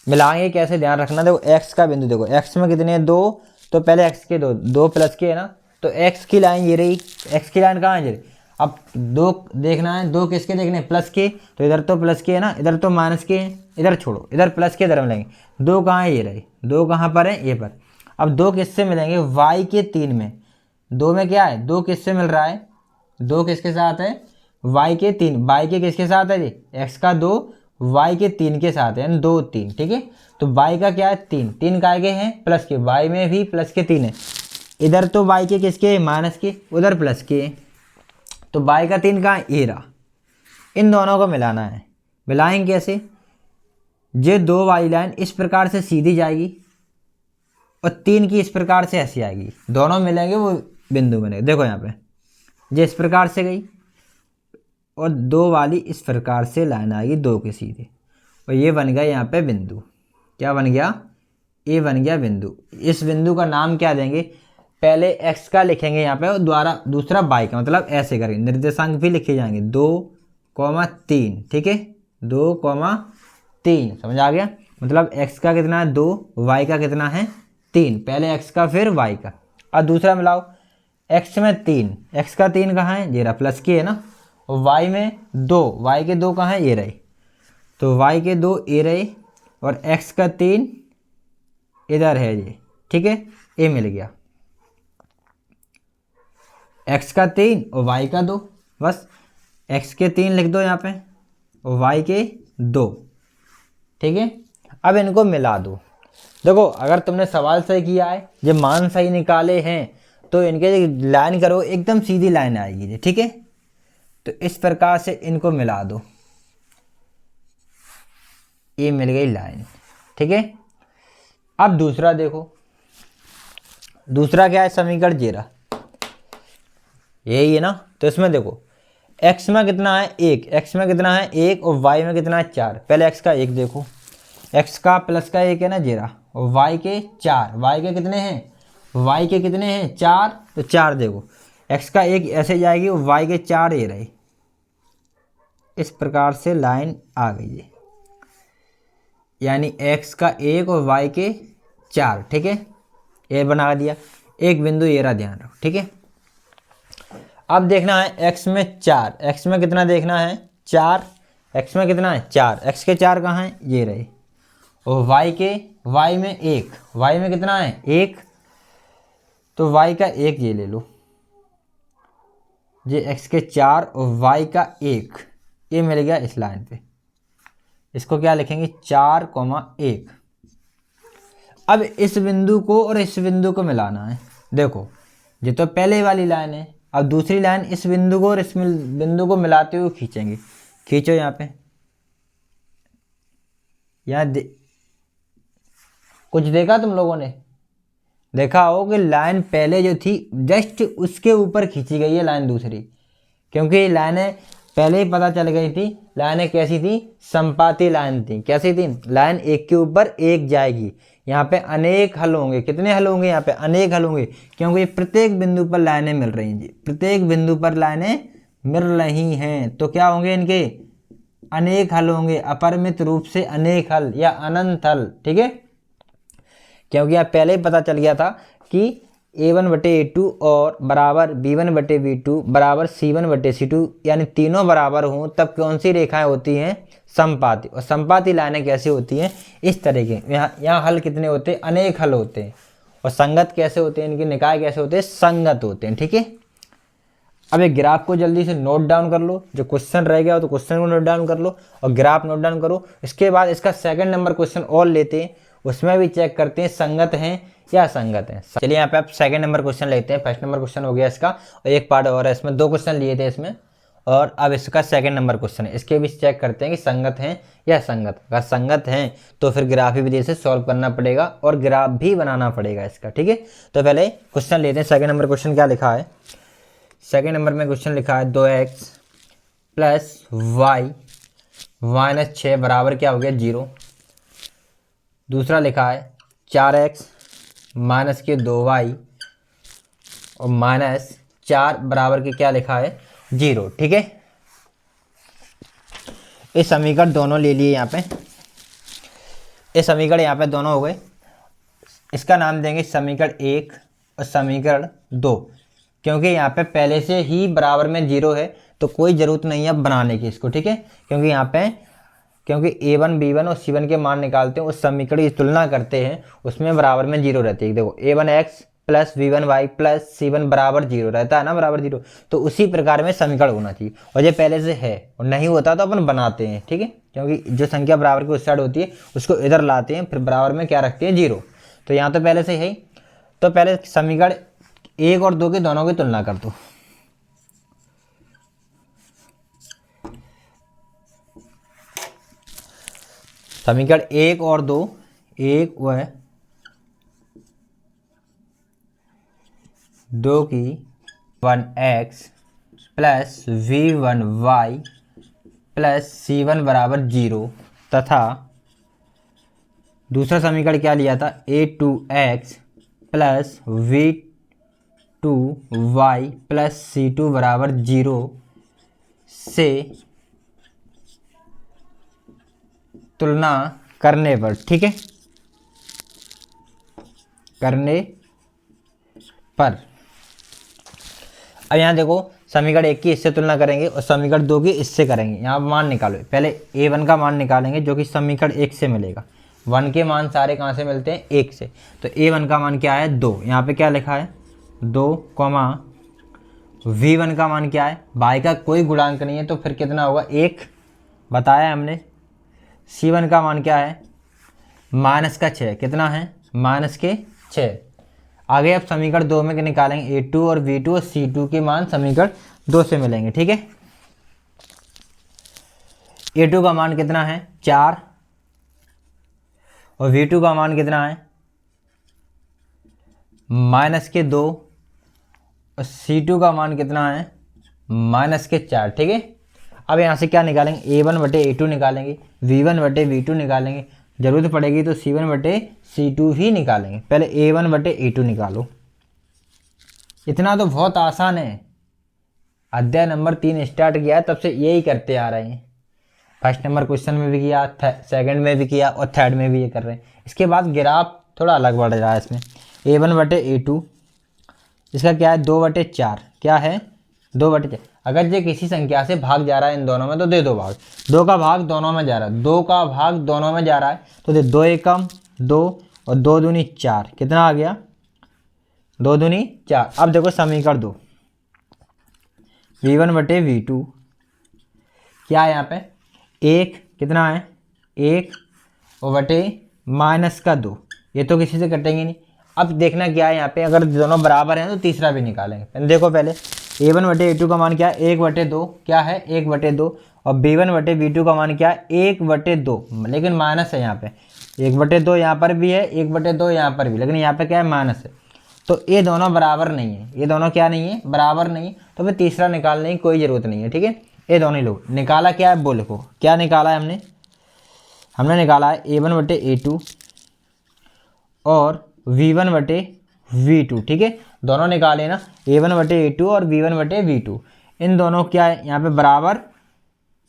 A: मिलाएंगे कैसे ध्यान रखना। देखो एक्स का बिंदु देखो, एक्स में कितने हैं 2, तो पहले एक्स के 2 प्लस के है ना, तो एक्स की लाइन ये रही, एक्स की लाइन कहाँ है ये, अब 2 देखना है, 2 किसके देखने प्लस के, तो इधर तो प्लस के है ना, इधर तो माइनस के हैं, इधर छोड़ो, इधर प्लस के इधर मिलेंगे। 2 कहाँ है, ये रहे, 2 कहाँ पर है, ये पर। अब 2 किससे मिलेंगे, वाई के 3 में, 2 में क्या है, 2 किससे मिल रहा है, 2 किसके साथ है, वाई के 3, वाई के किसके साथ है जी, एक्स का 2 वाई के 3 के साथ है, 2 3, ठीक है। तो वाई का क्या है 3, 3 काय के हैं प्लस के, वाई में भी प्लस के 3 है, इधर तो वाई के किसके माइनस के, उधर प्लस के, तो वाई का 3 कहाँ है, ये रहा। इन दोनों को मिलाना है, मिलाएंगे कैसे, ये 2 वाली लाइन इस प्रकार से सीधी जाएगी और 3 की इस प्रकार से ऐसी आएगी, दोनों मिलेंगे वो बिंदु बनेगा। देखो यहाँ पे ये इस प्रकार से गई और 2 वाली इस प्रकार से लाइन आएगी 2 के सीधे, और ये बन गया यहाँ पे बिंदु, क्या बन गया, ये बन गया बिंदु। इस बिंदु का नाम क्या देंगे, पहले x का लिखेंगे यहाँ पे और द्वारा दूसरा y का, मतलब ऐसे करेंगे, निर्देशांक भी लिखे जाएंगे 2,3, ठीक है, 2,3, समझ आ गया। मतलब x का कितना है 2, y का कितना है 3, पहले x का फिर y का। और दूसरा मिलाओ, x में 3, x का 3 कहाँ है, ये रहा प्लस की है ना, और y में 2, y के 2 कहाँ है, ये रहे। तो y के 2 ये रहे और x का 3 इधर है ये, ठीक है, ये मिल गया। x का 3 और y का 2, बस x के 3 लिख दो यहाँ पे और y के 2, ठीक है। अब इनको मिला दो। देखो अगर तुमने सवाल सही किया है, जब मान सही निकाले हैं, तो इनके लाइन करो, एकदम सीधी लाइन आएगी, ठीक है। तो इस प्रकार से इनको मिला दो, ये मिल गई लाइन, ठीक है। अब दूसरा देखो, दूसरा क्या है, समीकरण 13 यही है ना। तो इसमें देखो x में कितना है 1, x में कितना है 1 और y में कितना है 4। पहले x का 1 देखो, x का प्लस का 1 है ना 0 और y के 4, y के कितने हैं, y के कितने हैं 4, तो 4 देखो x का 1 ऐसे जाएगी और y के 4 ये रहे। इस प्रकार से लाइन आ गई है, यानी x का 1 और y के 4, ठीक है, ये बना दिया। एक बिंदु ये रहा, ध्यान रखो, ठीक है। अब देखना है x में 4, x में कितना देखना है 4, x में कितना है 4, x के 4 कहाँ हैं, ये रहे। और y में 1, y में कितना है 1, तो y का 1 ये ले लो, ये x के 4 और y का 1, ये मिल गया इस लाइन पे। इसको क्या लिखेंगे 4,1। अब इस बिंदु को और इस बिंदु को मिलाना है। देखो ये तो पहले वाली लाइन है, अब दूसरी लाइन इस बिंदु को और इस बिंदु को मिलाते हुए खींचेंगे। खींचो यहाँ पे, यहाँ कुछ देखा तुम लोगों ने, देखा हो कि लाइन पहले जो थी जस्ट उसके ऊपर खींची गई है लाइन दूसरी, क्योंकि लाइनें पहले ही पता चल गई थी। लाइनें कैसी थी, संपाती लाइन थी। कैसी थी, लाइन एक के ऊपर एक जाएगी। यहाँ पे अनेक हल होंगे, कितने हल होंगे, यहाँ पे अनेक हल होंगे, क्योंकि प्रत्येक बिंदु पर लाइनें मिल रही हैं जी, प्रत्येक बिंदु पर लाइनें मिल रही हैं। तो क्या होंगे इनके अनेक हल होंगे, अपरिमित रूप से अनेक हल या अनंत हल, ठीक है। क्योंकि यहाँ पहले ही पता चल गया था कि a1/a2 और बराबर b1/b2 बराबर c1/c2, यानी तीनों बराबर हों तब कौन सी रेखाएं होती हैं, समपाती। और समपाती लाइनें कैसे होती हैं, इस तरह के। यहाँ हल कितने होते हैं, अनेक हल होते हैं। और संगत कैसे होते हैं, इनके निकाय कैसे होते हैं, संगत होते हैं, ठीक है। अब एक ग्राफ को जल्दी से नोट डाउन कर लो, जो क्वेश्चन रह गया हो तो क्वेश्चन को नोट डाउन कर लो और ग्राफ नोट डाउन करो। इसके बाद इसका सेकंड नंबर क्वेश्चन और लेते हैं, उसमें भी चेक करते हैं संगत हैं या असंगत हैं। चलिए यहाँ पे आप सेकंड नंबर क्वेश्चन लेते हैं। फर्स्ट नंबर क्वेश्चन हो गया इसका, और एक पार्ट और है इसमें, 2 क्वेश्चन लिए थे इसमें, और अब इसका सेकंड नंबर क्वेश्चन है। इसके भी चेक करते हैं कि संगत हैं या असंगत। अगर संगत हैं तो फिर ग्राफ भी विधि से सॉल्व करना पड़ेगा और ग्राफ भी बनाना पड़ेगा इसका, ठीक है। तो पहले क्वेश्चन लेते हैं। सेकंड नंबर क्वेश्चन क्या लिखा है, सेकंड नंबर में क्वेश्चन लिखा है 2x + y - 6 बराबर क्या हो गया 0। दूसरा लिखा है 4x - 2y और -4 बराबर के क्या लिखा है 0, ठीक है। ये समीकरण दोनों ले लिए यहाँ पे, ये समीकरण यहाँ पे दोनों हो गए। इसका नाम देंगे समीकरण 1 और समीकरण 2, क्योंकि यहाँ पे पहले से ही बराबर में 0 है, तो कोई ज़रूरत नहीं है बनाने की इसको, ठीक है। क्योंकि यहाँ पे क्योंकि a1 b1 और c1 के मान निकालते हैं, उस समीकरण की तुलना करते हैं, उसमें बराबर में 0 रहती है। देखो a1x + b1y + c1 बराबर 0 रहता है ना, बराबर 0। तो उसी प्रकार में समीकरण होना चाहिए, और ये पहले से है और नहीं होता तो अपन बनाते हैं, ठीक है। क्योंकि जो संख्या बराबर की उस साइड होती है उसको इधर लाते हैं, फिर बराबर में क्या रखते हैं 0। तो यहाँ तो पहले से है, तो पहले समीकरण 1 और 2 के दोनों की तुलना कर दो। समीकरण 1 और 2, 1 व 2 की 1x + v1y + c1 बराबर 0 तथा दूसरा समीकरण क्या लिया था a2x + v2y + c2 बराबर 0 से तुलना करने पर, ठीक है, करने पर। अब यहाँ देखो समीकरण 1 की इससे तुलना करेंगे और समीकरण 2 की इससे करेंगे। यहाँ मान निकालो, पहले a1 का मान निकालेंगे जो कि समीकरण 1 से मिलेगा। 1 के मान सारे कहाँ से मिलते हैं? 1 से। तो a1 का मान क्या है? 2। यहाँ पे क्या लिखा है? 2, v1 का मान क्या है? y का कोई गुणांक नहीं है तो फिर कितना होगा? 1 बताया हमने। c1 का मान क्या है? -6। कितना है? -6। आगे अब समीकरण 2 में निकालेंगे a2 और v2 और c2 के मान समीकरण 2 से मिलेंगे। ठीक है, a2 का मान कितना है? 4 और v2 का मान कितना है? -2 और c2 का मान कितना है? -4। ठीक है, अब यहाँ से क्या निकालेंगे? a1 बटे a2 निकालेंगे, v1 बटे v2 निकालेंगे, जरूरत पड़ेगी तो c1 बटे c2 ही निकालेंगे। पहले a1 बटे a2 निकालो। इतना तो बहुत आसान है, अध्याय नंबर 3 स्टार्ट किया है तब से यही करते आ रहे हैं। फर्स्ट नंबर क्वेश्चन में भी किया, सेकंड में भी किया और थर्ड में भी ये कर रहे हैं। इसके बाद ग्राफ थोड़ा अलग बढ़ रहा है इसमें। a1 बटे a2 इसका क्या है? 2/4। क्या है? 2/4। अगर ये किसी संख्या से भाग जा रहा है इन दोनों में तो दे दो भाग। 2 का भाग दोनों में जा रहा है, 2 का भाग दोनों में जा रहा है तो दे 2 एकम 2 और 2 दूनी 4। कितना आ गया? 2 दूनी 4। अब देखो समीकरण 2, v1 बटे v2 क्या है यहाँ पे? 1 कितना है? 1 और बटे -2। ये तो किसी से कटेंगे नहीं। अब देखना क्या है यहाँ पे, अगर दोनों बराबर हैं तो तीसरा भी निकालेंगे। देखो पहले a1 बटे a2 का मान क्या है? 1/2। क्या है? 1/2। और b1 बटे v2 का मान क्या है? 1/2, लेकिन माइनस है यहाँ पे। 1/2 यहाँ पर भी है, 1/2 यहाँ पर भी, लेकिन यहाँ पे क्या है? माइनस है। तो ये दोनों बराबर नहीं है, ये दोनों क्या नहीं है? बराबर नहीं। तो फिर तीसरा निकालने की कोई ज़रूरत नहीं है। ठीक है, ये दोनों ही लोग निकाला क्या है वो लिखो। क्या निकाला है हमने निकाला है a1 बटे a2 और v1 बटे v2। ठीक है, दोनों निकाले ना, a1 बटे a2 और v1 बटे v2। इन दोनों क्या है यहाँ पे? बराबर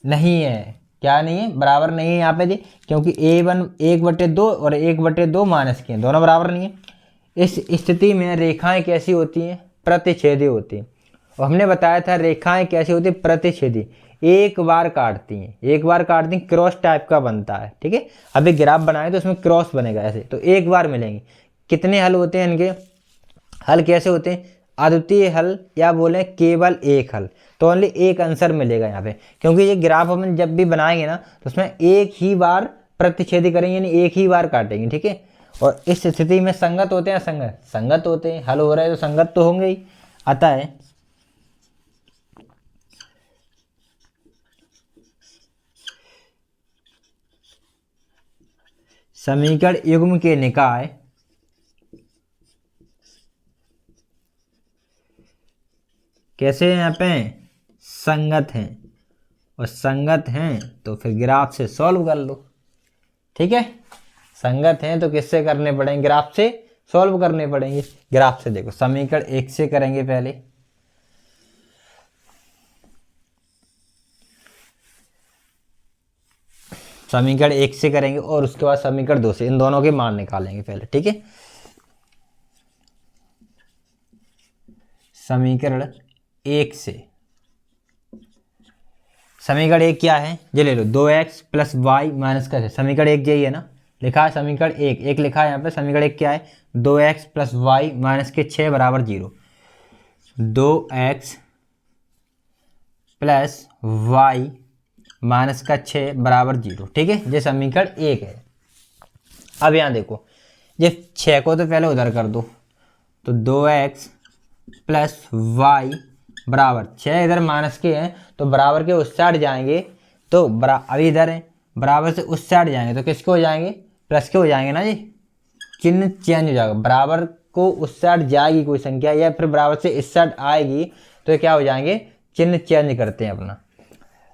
A: नहीं है। क्या नहीं है? बराबर नहीं है यहाँ पे जी, क्योंकि a1 1/2 और 1/2 माइनस के हैं, दोनों बराबर नहीं है। इस स्थिति में रेखाएं कैसी होती हैं? प्रतिच्छेदी होती हैं। और हमने बताया था रेखाएं कैसी होती हैं? प्रतिच्छेदी। एक बार काटती हैं, एक बार काटती हैं, क्रॉस टाइप का बनता है। ठीक है, अभी ग्राफ बनाए तो उसमें क्रॉस बनेगा ऐसे, तो एक बार मिलेंगे। कितने हल होते हैं इनके? हल कैसे होते हैं? अद्वितीय हल या बोले केवल एक हल, तो ओनली एक आंसर मिलेगा यहाँ पे। क्योंकि ये ग्राफ हम जब भी बनाएंगे ना तो उसमें एक ही बार प्रतिच्छेदी करेंगे, यानी एक ही बार काटेंगे। ठीक है, और इस स्थिति में संगत होते हैं, असंगत? संगत होते हैं। हल हो रहा है तो संगत तो होंगे ही। अतः समीकरण युग्म के निकाय कैसे हैं? यहाँ पे संगत हैं, और संगत हैं तो फिर ग्राफ से सॉल्व कर लो। ठीक है, संगत हैं तो किससे करने पड़ेंगे? ग्राफ से सॉल्व करने पड़ेंगे। ग्राफ से देखो, समीकरण 1 से करेंगे पहले। समीकरण 1 से करेंगे और उसके बाद समीकरण 2 से, इन दोनों के मान निकालेंगे पहले। ठीक है, समीकरण 1 से, समीकरण 1 क्या है? ये ले लो, 2x + y माइनस का। समीकरण 1 यही है ना, लिखा है समीकरण 1 लिखा है यहाँ पे। समीकरण 1 क्या है? 2x + y माइनस के 6 बराबर 0। 2x + y माइनस का 6 बराबर 0। ठीक है, ये समीकरण 1 है। अब यहाँ देखो, ये 6 को तो पहले उधर कर दो, तो 2x + y बराबर 6 इधर माइनस के हैं तो बराबर के उस साइड जाएंगे, तो अभी इधर है, बराबर से उस साइड जाएंगे तो किसके हो जाएंगे? प्लस के हो जाएंगे ना जी। चिन्ह चेंज हो जाएगा, बराबर को उस साइड जाएगी कोई संख्या या फिर बराबर से इस साइड आएगी तो क्या हो जाएंगे? चिन्ह चेंज करते हैं अपना।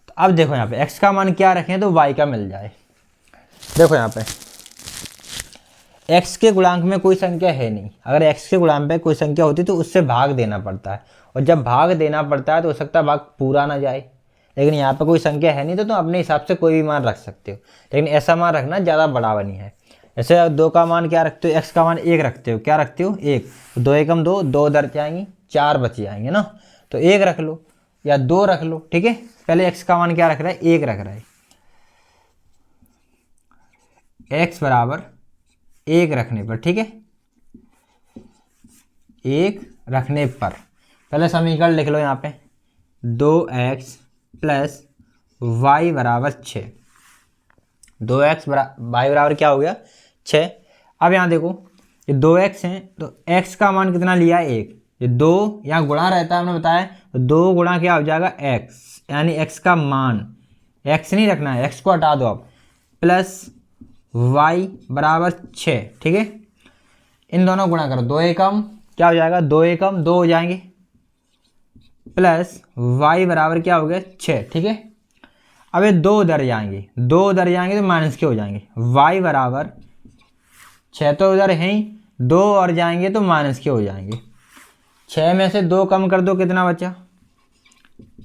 A: तो अब देखो यहाँ पे x का मान क्या रखें तो y का मिल जाए। देखो यहाँ पे x के गुणांक में कोई संख्या है नहीं। अगर x के गुणांक पे कोई संख्या होती तो उससे भाग देना पड़ता है, और जब भाग देना पड़ता है तो हो सकता है भाग पूरा ना जाए। लेकिन यहाँ पे कोई संख्या है नहीं तो तुम अपने हिसाब से कोई भी मान रख सकते हो, लेकिन ऐसा मान रखना, ज़्यादा बड़ा नहीं है। जैसे 2 का मान क्या रखते हो? x का मान 1 रखते हो। क्या रखते हो? 1। 2 एकम 2, 2 उधर जाएंगी, 4 बच जाएंगे ना, तो 1 रख लो। या 2 रख लो, ठीक है। पहले x का मान क्या रख रहा है, 1 रख रहा है। x बराबर 1 रखने पर, ठीक है, 1 रखने पर पहले समीकरण लिख लो यहाँ पे, 2x प्लस वाई बराबर 6। 2x वाई बराबर क्या हो गया, 6। अब यहाँ देखो ये 2x हैं तो x का मान कितना लिया, 1। ये 2 यहाँ गुणा रहता है, हमने बताया, तो 2 गुणा क्या हो जाएगा, x, यानी x का मान, x नहीं रखना है, x को हटा दो आप, प्लस y बराबर 6, ठीक है। इन दोनों गुणा करो, 2 एकम क्या हो जाएगा, 2 एकम 2 हो जाएंगे, प्लस y बराबर क्या हो गया, 6, ठीक है। अब ये 2 उधर जाएंगे, 2 उधर जाएंगे तो माइनस के हो जाएंगे, y बराबर 6 तो उधर है ही, 2 और जाएंगे तो माइनस के हो जाएंगे। 6 में से 2 कम कर दो, कितना बचा,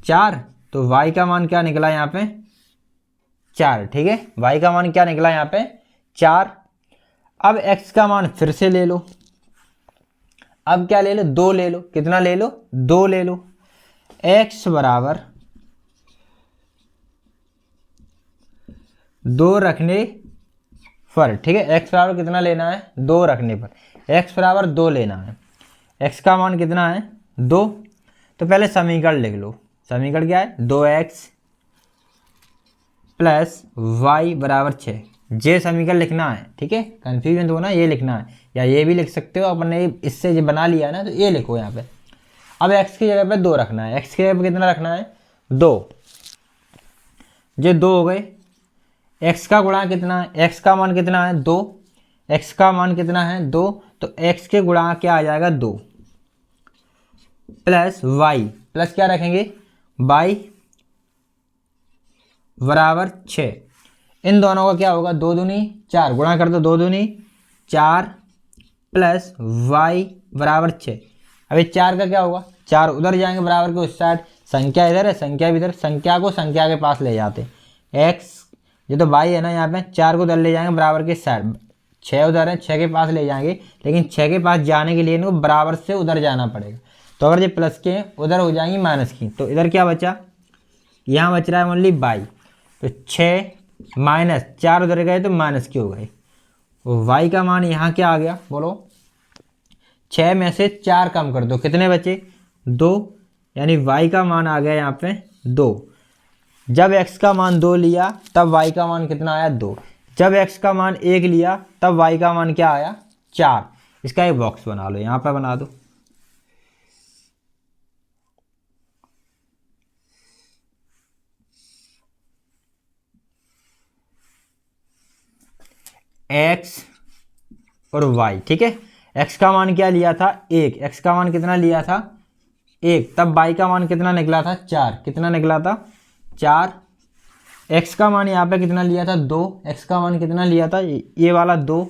A: 4। तो y का मान क्या निकला यहाँ पे, 4, ठीक है। y का मान क्या निकला यहाँ पे, 4। अब x का मान फिर से ले लो, अब क्या ले लो, 2 ले लो, कितना ले लो, 2 ले लो। x बराबर 2 रखने पर, ठीक है, x बराबर कितना लेना है, 2 रखने पर, x बराबर 2 लेना है। x का मान कितना है, 2। तो पहले समीकरण लिख लो, समीकरण क्या है, 2x प्लस वाई बराबर 6। ये समीकरण लिखना है, ठीक है, कन्फ्यूजन तो होना, ये लिखना है, या ये भी लिख सकते हो, अपन ने इससे जो बना लिया ना, तो ये लिखो यहाँ पे। अब x की जगह पे 2 रखना है, x की जगह पे कितना रखना है, 2। ये 2 हो गए, x का गुणा कितना है, x का मान कितना है, 2, x का मान कितना है, 2, तो x के गुणा क्या आ जाएगा, 2, प्लस y, प्लस क्या रखेंगे, y बराबर 6। इन दोनों का क्या होगा, 2 दूनी 4, गुणा कर दो, 2 दूनी 4 प्लस y बराबर 6। अभी 4 का क्या होगा, 4 उधर जाएंगे बराबर के उस साइड, संख्या इधर है, संख्या भी इधर, संख्या को संख्या के पास ले जाते, x, ये तो y है ना, यहाँ पे 4 को उधर ले जाएंगे बराबर के साइड, 6 उधर है, 6 के पास ले जाएंगे, लेकिन 6 के पास जाने के लिए इनको बराबर से उधर जाना पड़ेगा। तो अगर ये प्लस के उधर हो जाएंगी माइनस की, तो इधर क्या बचा, यहाँ बच रहा है ओनली y, तो 6 माइनस 4 उधर गए तो माइनस की हो गई। y का मान यहाँ क्या आ गया, बोलो, 6 में से 4 कम कर दो, कितने बचे, 2, यानी y का मान आ गया यहाँ पे 2। जब x का मान 2 लिया तब y का मान कितना आया, 2। जब x का मान 1 लिया तब y का मान क्या आया, 4। इसका एक बॉक्स बना लो, यहाँ पर बना दो। x और y, ठीक है। x का मान क्या लिया था, 1, x का मान कितना लिया था, 1, तब y का मान कितना निकला था, 4, कितना निकला था, 4। x का मान यहाँ पे कितना लिया था, 2, x का मान कितना लिया था, ये वाला 2,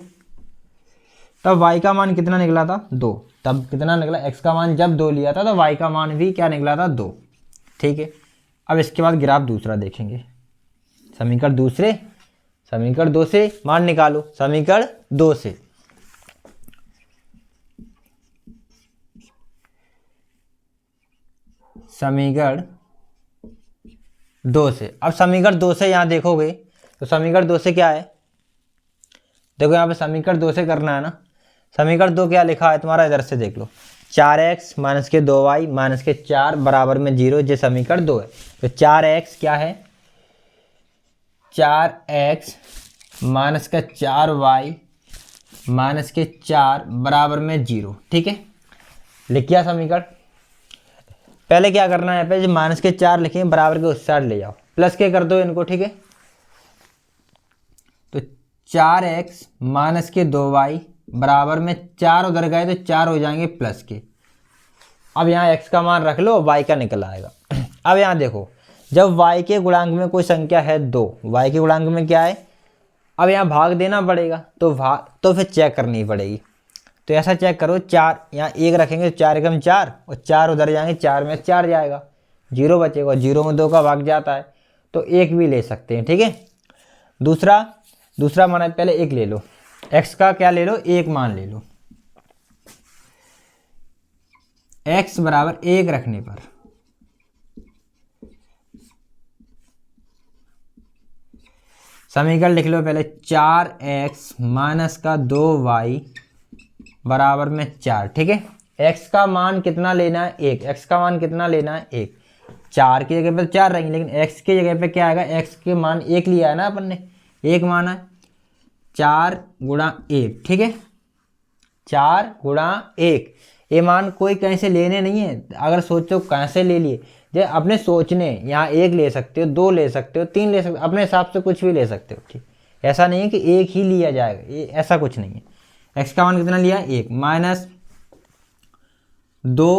A: तब y का मान कितना निकला था, 2, तब कितना निकला, x का मान जब 2 लिया था तो y का मान भी क्या निकला था, 2, ठीक है। अब इसके बाद ग्राफ दूसरा देखेंगे, समीकरण दूसरे, समीकरण 2 से मान निकालो, समीकरण 2 से, समीकरण 2 से। अब समीकरण 2 से यहाँ देखोगे तो समीकरण 2 से क्या है, देखो यहाँ पे समीकरण 2 से करना है ना, समीकरण 2 क्या लिखा है तुम्हारा, इधर से देख लो, 4x माइनस के 2y माइनस के 4 बराबर में 0, ये समीकरण 2 है। तो 4x क्या है, 4x माइनस का 4y माइनस के 4 बराबर में 0, ठीक है, लिख किया समीकरण। पहले क्या करना है, पे माइनस के 4 लिखें, बराबर के उस साइड ले जाओ, प्लस के कर दो इनको, ठीक है। तो 4x माइनस के 2y बराबर में 4 उधर गए तो 4 हो जाएंगे प्लस के। अब यहाँ x का मान रख लो, y का निकल आएगा। अब यहाँ देखो, जब y के गुणांक में कोई संख्या है 2, y के गुणांक में क्या है, अब यहाँ भाग देना पड़ेगा, तो फिर चेक करनी पड़ेगी। तो ऐसा चेक करो, 4 यहाँ 1 रखेंगे तो 4 एकम 4, और 4 उधर जाएंगे, 4 में 4 जाएगा, 0 बचेगा, 0 में 2 का भाग जाता है, तो 1 भी ले सकते हैं, ठीक है। दूसरा मान है, पहले 1 ले लो, x का क्या ले लो, 1 मान ले लो। x बराबर 1 रखने पर समीकरण लिख लो पहले, 4x माइनस का 2y बराबर में 4। ठीक है, x का मान कितना लेना है 1, x का मान कितना लेना है 1। 4 की जगह पे 4 रहेंगे, लेकिन x की जगह पे क्या आएगा, x के मान 1 लिया है ना अपन ने, 1 माना है, 4 गुणा 1। ठीक है, 4 गुणा 1, ये मान कोई कहीं से लेने नहीं है। अगर सोचो कहाँ से ले लिए, जो अपने सोचने, यहाँ 1 ले सकते हो, 2 ले सकते हो, 3 ले सकते हो, अपने हिसाब से कुछ भी ले सकते हो। ठीक, ऐसा नहीं है कि 1 ही लिया जाएगा, ये ऐसा कुछ नहीं है। x का मान कितना लिया 1 माइनस 2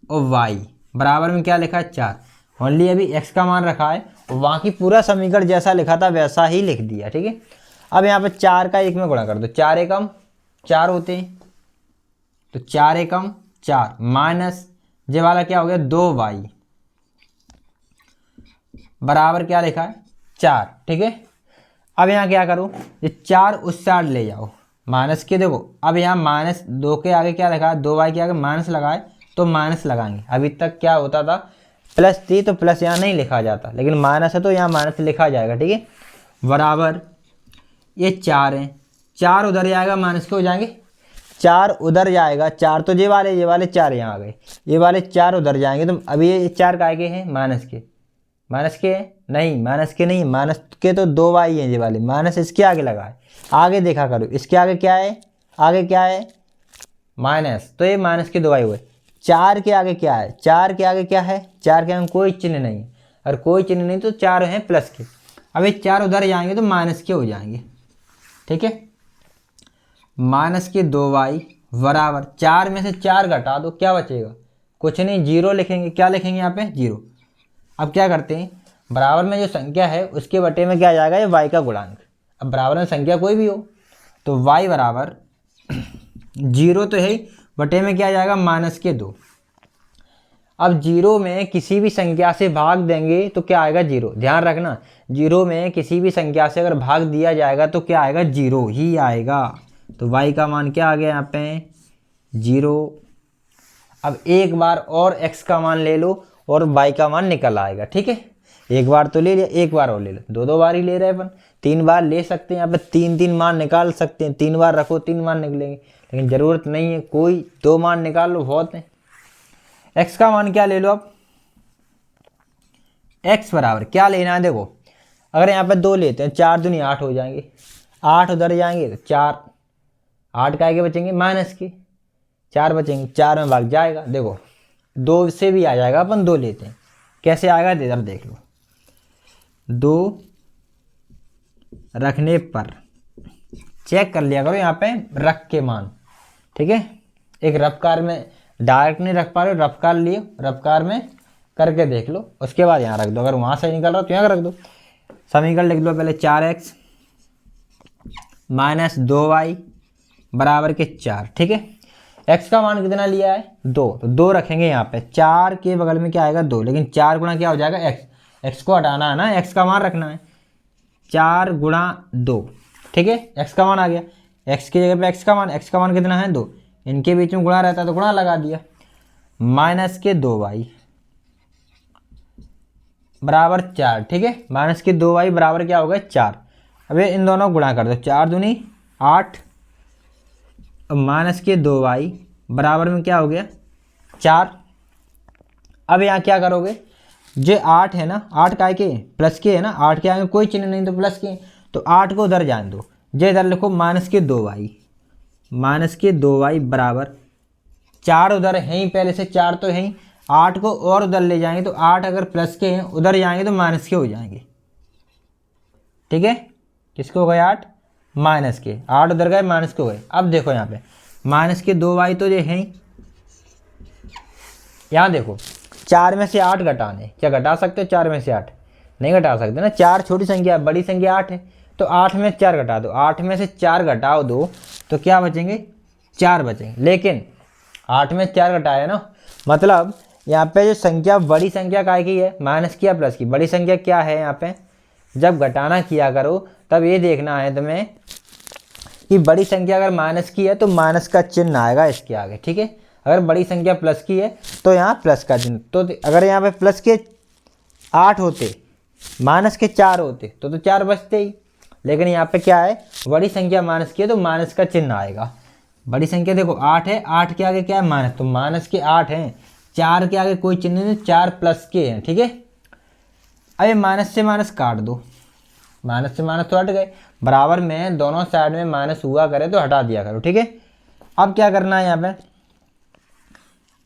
A: और y बराबर में क्या लिखा है 4। ओनली अभी x का मान रखा है, और बाकी पूरा समीकरण जैसा लिखा था वैसा ही लिख दिया। ठीक है, अब यहाँ पे 4 का 1 में गुणा कर दो, 4 एकम 4 होते हैं, तो 4 एकम 4 माइनस ये वाला क्या हो गया 2y बराबर क्या लिखा है 4। ठीक है, अब यहाँ क्या करूँ, ये 4 उस साइड ले जाओ माइनस के, देखो अब यहाँ माइनस 2 के आगे क्या लिखा है, 2y के आगे माइनस लगाए तो माइनस लगाएंगे। अभी तक क्या होता था, प्लस थी तो प्लस यहाँ नहीं लिखा जाता, लेकिन माइनस है तो यहाँ माइनस लिखा जाएगा। ठीक है, बराबर ये 4 है, 4 उधर जाएगा माइनस के हो जाएंगे, 4 उधर जाएगा, 4 तो ये वाले 4 यहाँ आ गए, ये वाले 4 उधर जाएंगे, तो अभी ये 4 काय के हैं माइनस के, माइनस के नहीं, माइनस के नहीं, माइनस के तो 2y हैं ये वाले, माइनस इसके आगे लगा है। आगे देखा करो, इसके आगे क्या है, आगे क्या है माइनस, तो ये माइनस के 2y हुए। 4 के आगे क्या है, 4 के आगे क्या है, 4 के आगे कोई चिन्ह नहीं है, और कोई चिन्ह नहीं तो 4 हैं प्लस के। अब ये 4 उधर जाएंगे तो माइनस के हो जाएंगे। ठीक है, माइनस के 2y बराबर 4 में से 4 घटा दो, क्या बचेगा, कुछ नहीं, 0 लिखेंगे। क्या लिखेंगे यहाँ पे 0। अब क्या करते हैं, बराबर में जो संख्या है उसके बटे में क्या आ जाएगा, ये y का गुणांक। अब बराबर में संख्या कोई भी हो तो y बराबर 0 तो है ही, बटे में क्या आ जाएगा माइनस के 2। अब 0 में किसी भी संख्या से भाग देंगे तो क्या आएगा 0। ध्यान रखना, 0 में किसी भी संख्या से अगर भाग दिया जाएगा तो क्या आएगा 0 ही आएगा। तो y का मान क्या आ गया यहाँ पे 0। अब एक बार और x का मान ले लो और y का मान निकल आएगा। ठीक है, एक बार तो ले लिया, एक बार और ले लो, 2 बार ही ले रहे हैं अपन, 3 बार ले सकते हैं, यहाँ पे 3 मान निकाल सकते हैं, 3 बार रखो 3 मान निकलेंगे, लेकिन ज़रूरत नहीं है, कोई 2 मान निकाल लो बहुत है। x का मान क्या ले लो, अब x बराबर क्या लेना है, देखो अगर यहाँ पे 2 लेते हैं, 4 दूनी 8 हो जाएंगे, 8 उधर जाएंगे तो 4, 8 का आगे बचेंगे माइनस के 4 बचेंगे, 4 में भाग जाएगा, देखो 2 से भी आ जाएगा, अपन 2 लेते हैं, कैसे आएगा इधर देख लो, 2 रखने पर चेक कर लिया करो यहाँ पे रख के मान। ठीक है, एक रफ्कार में डायरेक्ट नहीं रख पा रहे हो, रफ्कार लियो, रफ्कार में करके देख लो, उसके बाद यहाँ रख दो, अगर वहाँ से निकल रहा हो तो यहाँ रख दो। समीकरण लिख लो पहले, 4x माइनस 2y बराबर के 4। ठीक है, x का मान कितना लिया है 2, तो 2 रखेंगे यहाँ पे, 4 के बगल में क्या आएगा 2, लेकिन 4 गुणा क्या हो जाएगा x को हटाना है ना, x का मान रखना है, 4 गुणा 2। ठीक है, x का मान आ गया, x की जगह पे x का मान कितना है 2, इनके बीच में गुणा रहता है तो गुणा लगा दिया, माइनस के 2y बराबर 4। ठीक है, माइनस के 2y बराबर क्या होगा 4। अब ये इन दोनों गुणा कर दो, 4 दूनी 8, माइनस के 2y बराबर में क्या हो गया 4। अब यहाँ क्या करोगे, जो 8 है ना, 8 काय के प्लस के है ना, 8 के आगे कोई चिन्ह नहीं तो प्लस के, तो 8 को उधर जान दो, जो इधर लिखो माइनस के 2y बराबर 4 उधर है ही, पहले से 4 तो है ही, 8 को और उधर ले जाएंगे तो 8 अगर प्लस के हैं उधर जाएंगे तो माइनस के हो जाएंगे। ठीक है, किसको हो गए 8 माइनस के, 8 उधर गए माइनस के हो गए। अब देखो यहाँ पे माइनस के 2y तो ये हैं ही, यहाँ देखो 4 में से 8 घटाने, क्या घटा सकते हो 4 में से 8 नहीं घटा सकते ना, 4 छोटी संख्या है, बड़ी संख्या 8 है, तो 8 में 4 घटा दो, 8 में से 4 घटाओ 2 तो क्या बचेंगे 4 बचेंगे, लेकिन 8 में 4 घटाया ना, मतलब यहाँ पे जो संख्या बड़ी संख्या काय की है माइनस की या प्लस की, बड़ी संख्या क्या है यहाँ पे, जब घटाना किया करो तब ये देखना है तुम्हें कि बड़ी संख्या अगर माइनस की है तो माइनस का चिन्ह आएगा इसके आगे। ठीक है, अगर बड़ी संख्या प्लस की है तो यहाँ प्लस का चिन्ह, तो अगर यहाँ पे प्लस के 8 होते माइनस के 4 होते तो 4 बचते ही, लेकिन यहाँ पे क्या है, बड़ी संख्या माइनस की है तो माइनस का चिन्ह आएगा। बड़ी संख्या देखो 8 है, 8 के आगे क्या है माइनस, तो माइनस के 8 हैं। 4 के आगे कोई चिन्ह नहीं, 4 प्लस के हैं, ठीक है। अब ये माइनस से माइनस काट दो, माइनस से माइनस तो हट गए, बराबर में दोनों साइड में माइनस हुआ करे तो हटा दिया करो, ठीक है। अब क्या करना है यहाँ पे,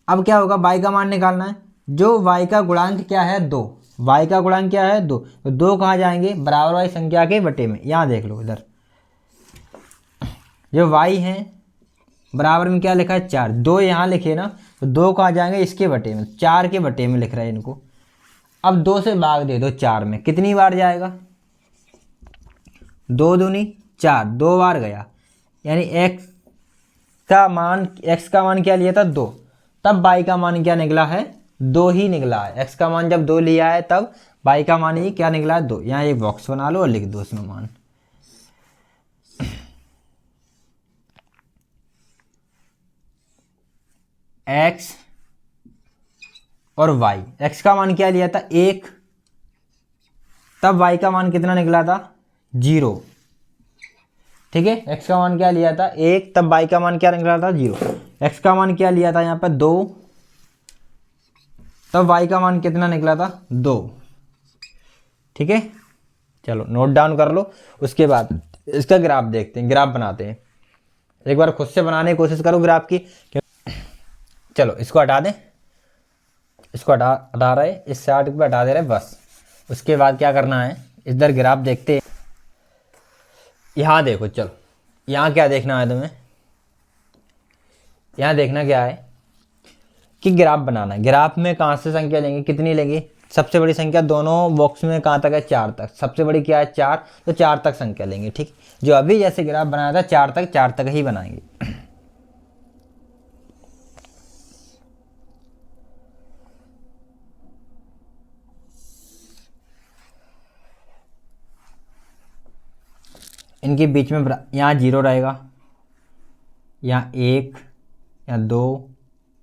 A: अब क्या होगा, y का मान निकालना है। जो y का गुणांक क्या है 2, y का गुणांक क्या है 2, तो 2 कहाँ जाएंगे, बराबर वाली संख्या के बटे में। यहाँ देख लो इधर जो y है बराबर में क्या लिखा है 4, 2 यहाँ लिखे ना, तो 2 कहाँ जाएंगे इसके बटे में, 4 के बटे में लिख रहे हैं इनको। अब 2 से भाग दे दो 4 में, कितनी बार जाएगा, 2 दूनी 4, 2 बार गया, यानी x का मान क्या लिया था 2, तब y का मान क्या निकला है 2 ही निकला है। x का मान जब 2 लिया है तब y का मान ही क्या निकला है 2। यहाँ एक बॉक्स बना लो और लिख दो उसमें मान। x और y, x का मान क्या लिया था 1, तब y का मान कितना निकला था 0, ठीक है। x का मान क्या लिया था 1, तब y का मान क्या निकला था 0। x का मान क्या लिया था यहाँ पर 2, तब y का मान कितना निकला था 2, ठीक है। चलो नोट डाउन कर लो, उसके बाद इसका ग्राफ देखते हैं, ग्राफ बनाते हैं। एक बार खुद से बनाने की कोशिश करो ग्राफ की। चलो इसको हटा दें, इसको हटा रहे, इस चार्ट पे हटा दे रहे बस। उसके बाद क्या करना है, इधर ग्राफ देखते हैं। यहाँ देखो, चलो यहाँ क्या देखना है तुम्हें, यहाँ देखना क्या है कि ग्राफ बनाना है। ग्राफ में कहाँ से संख्या लेंगे, कितनी लेंगे, सबसे बड़ी संख्या दोनों बॉक्स में कहाँ तक है 4 तक, सबसे बड़ी क्या है 4, तो 4 तक संख्या लेंगे, ठीक। जो अभी जैसे ग्राफ बनाया था 4 तक ही बनाएंगे। इनके बीच में यहाँ 0 रहेगा, यहाँ 1, यहाँ 2,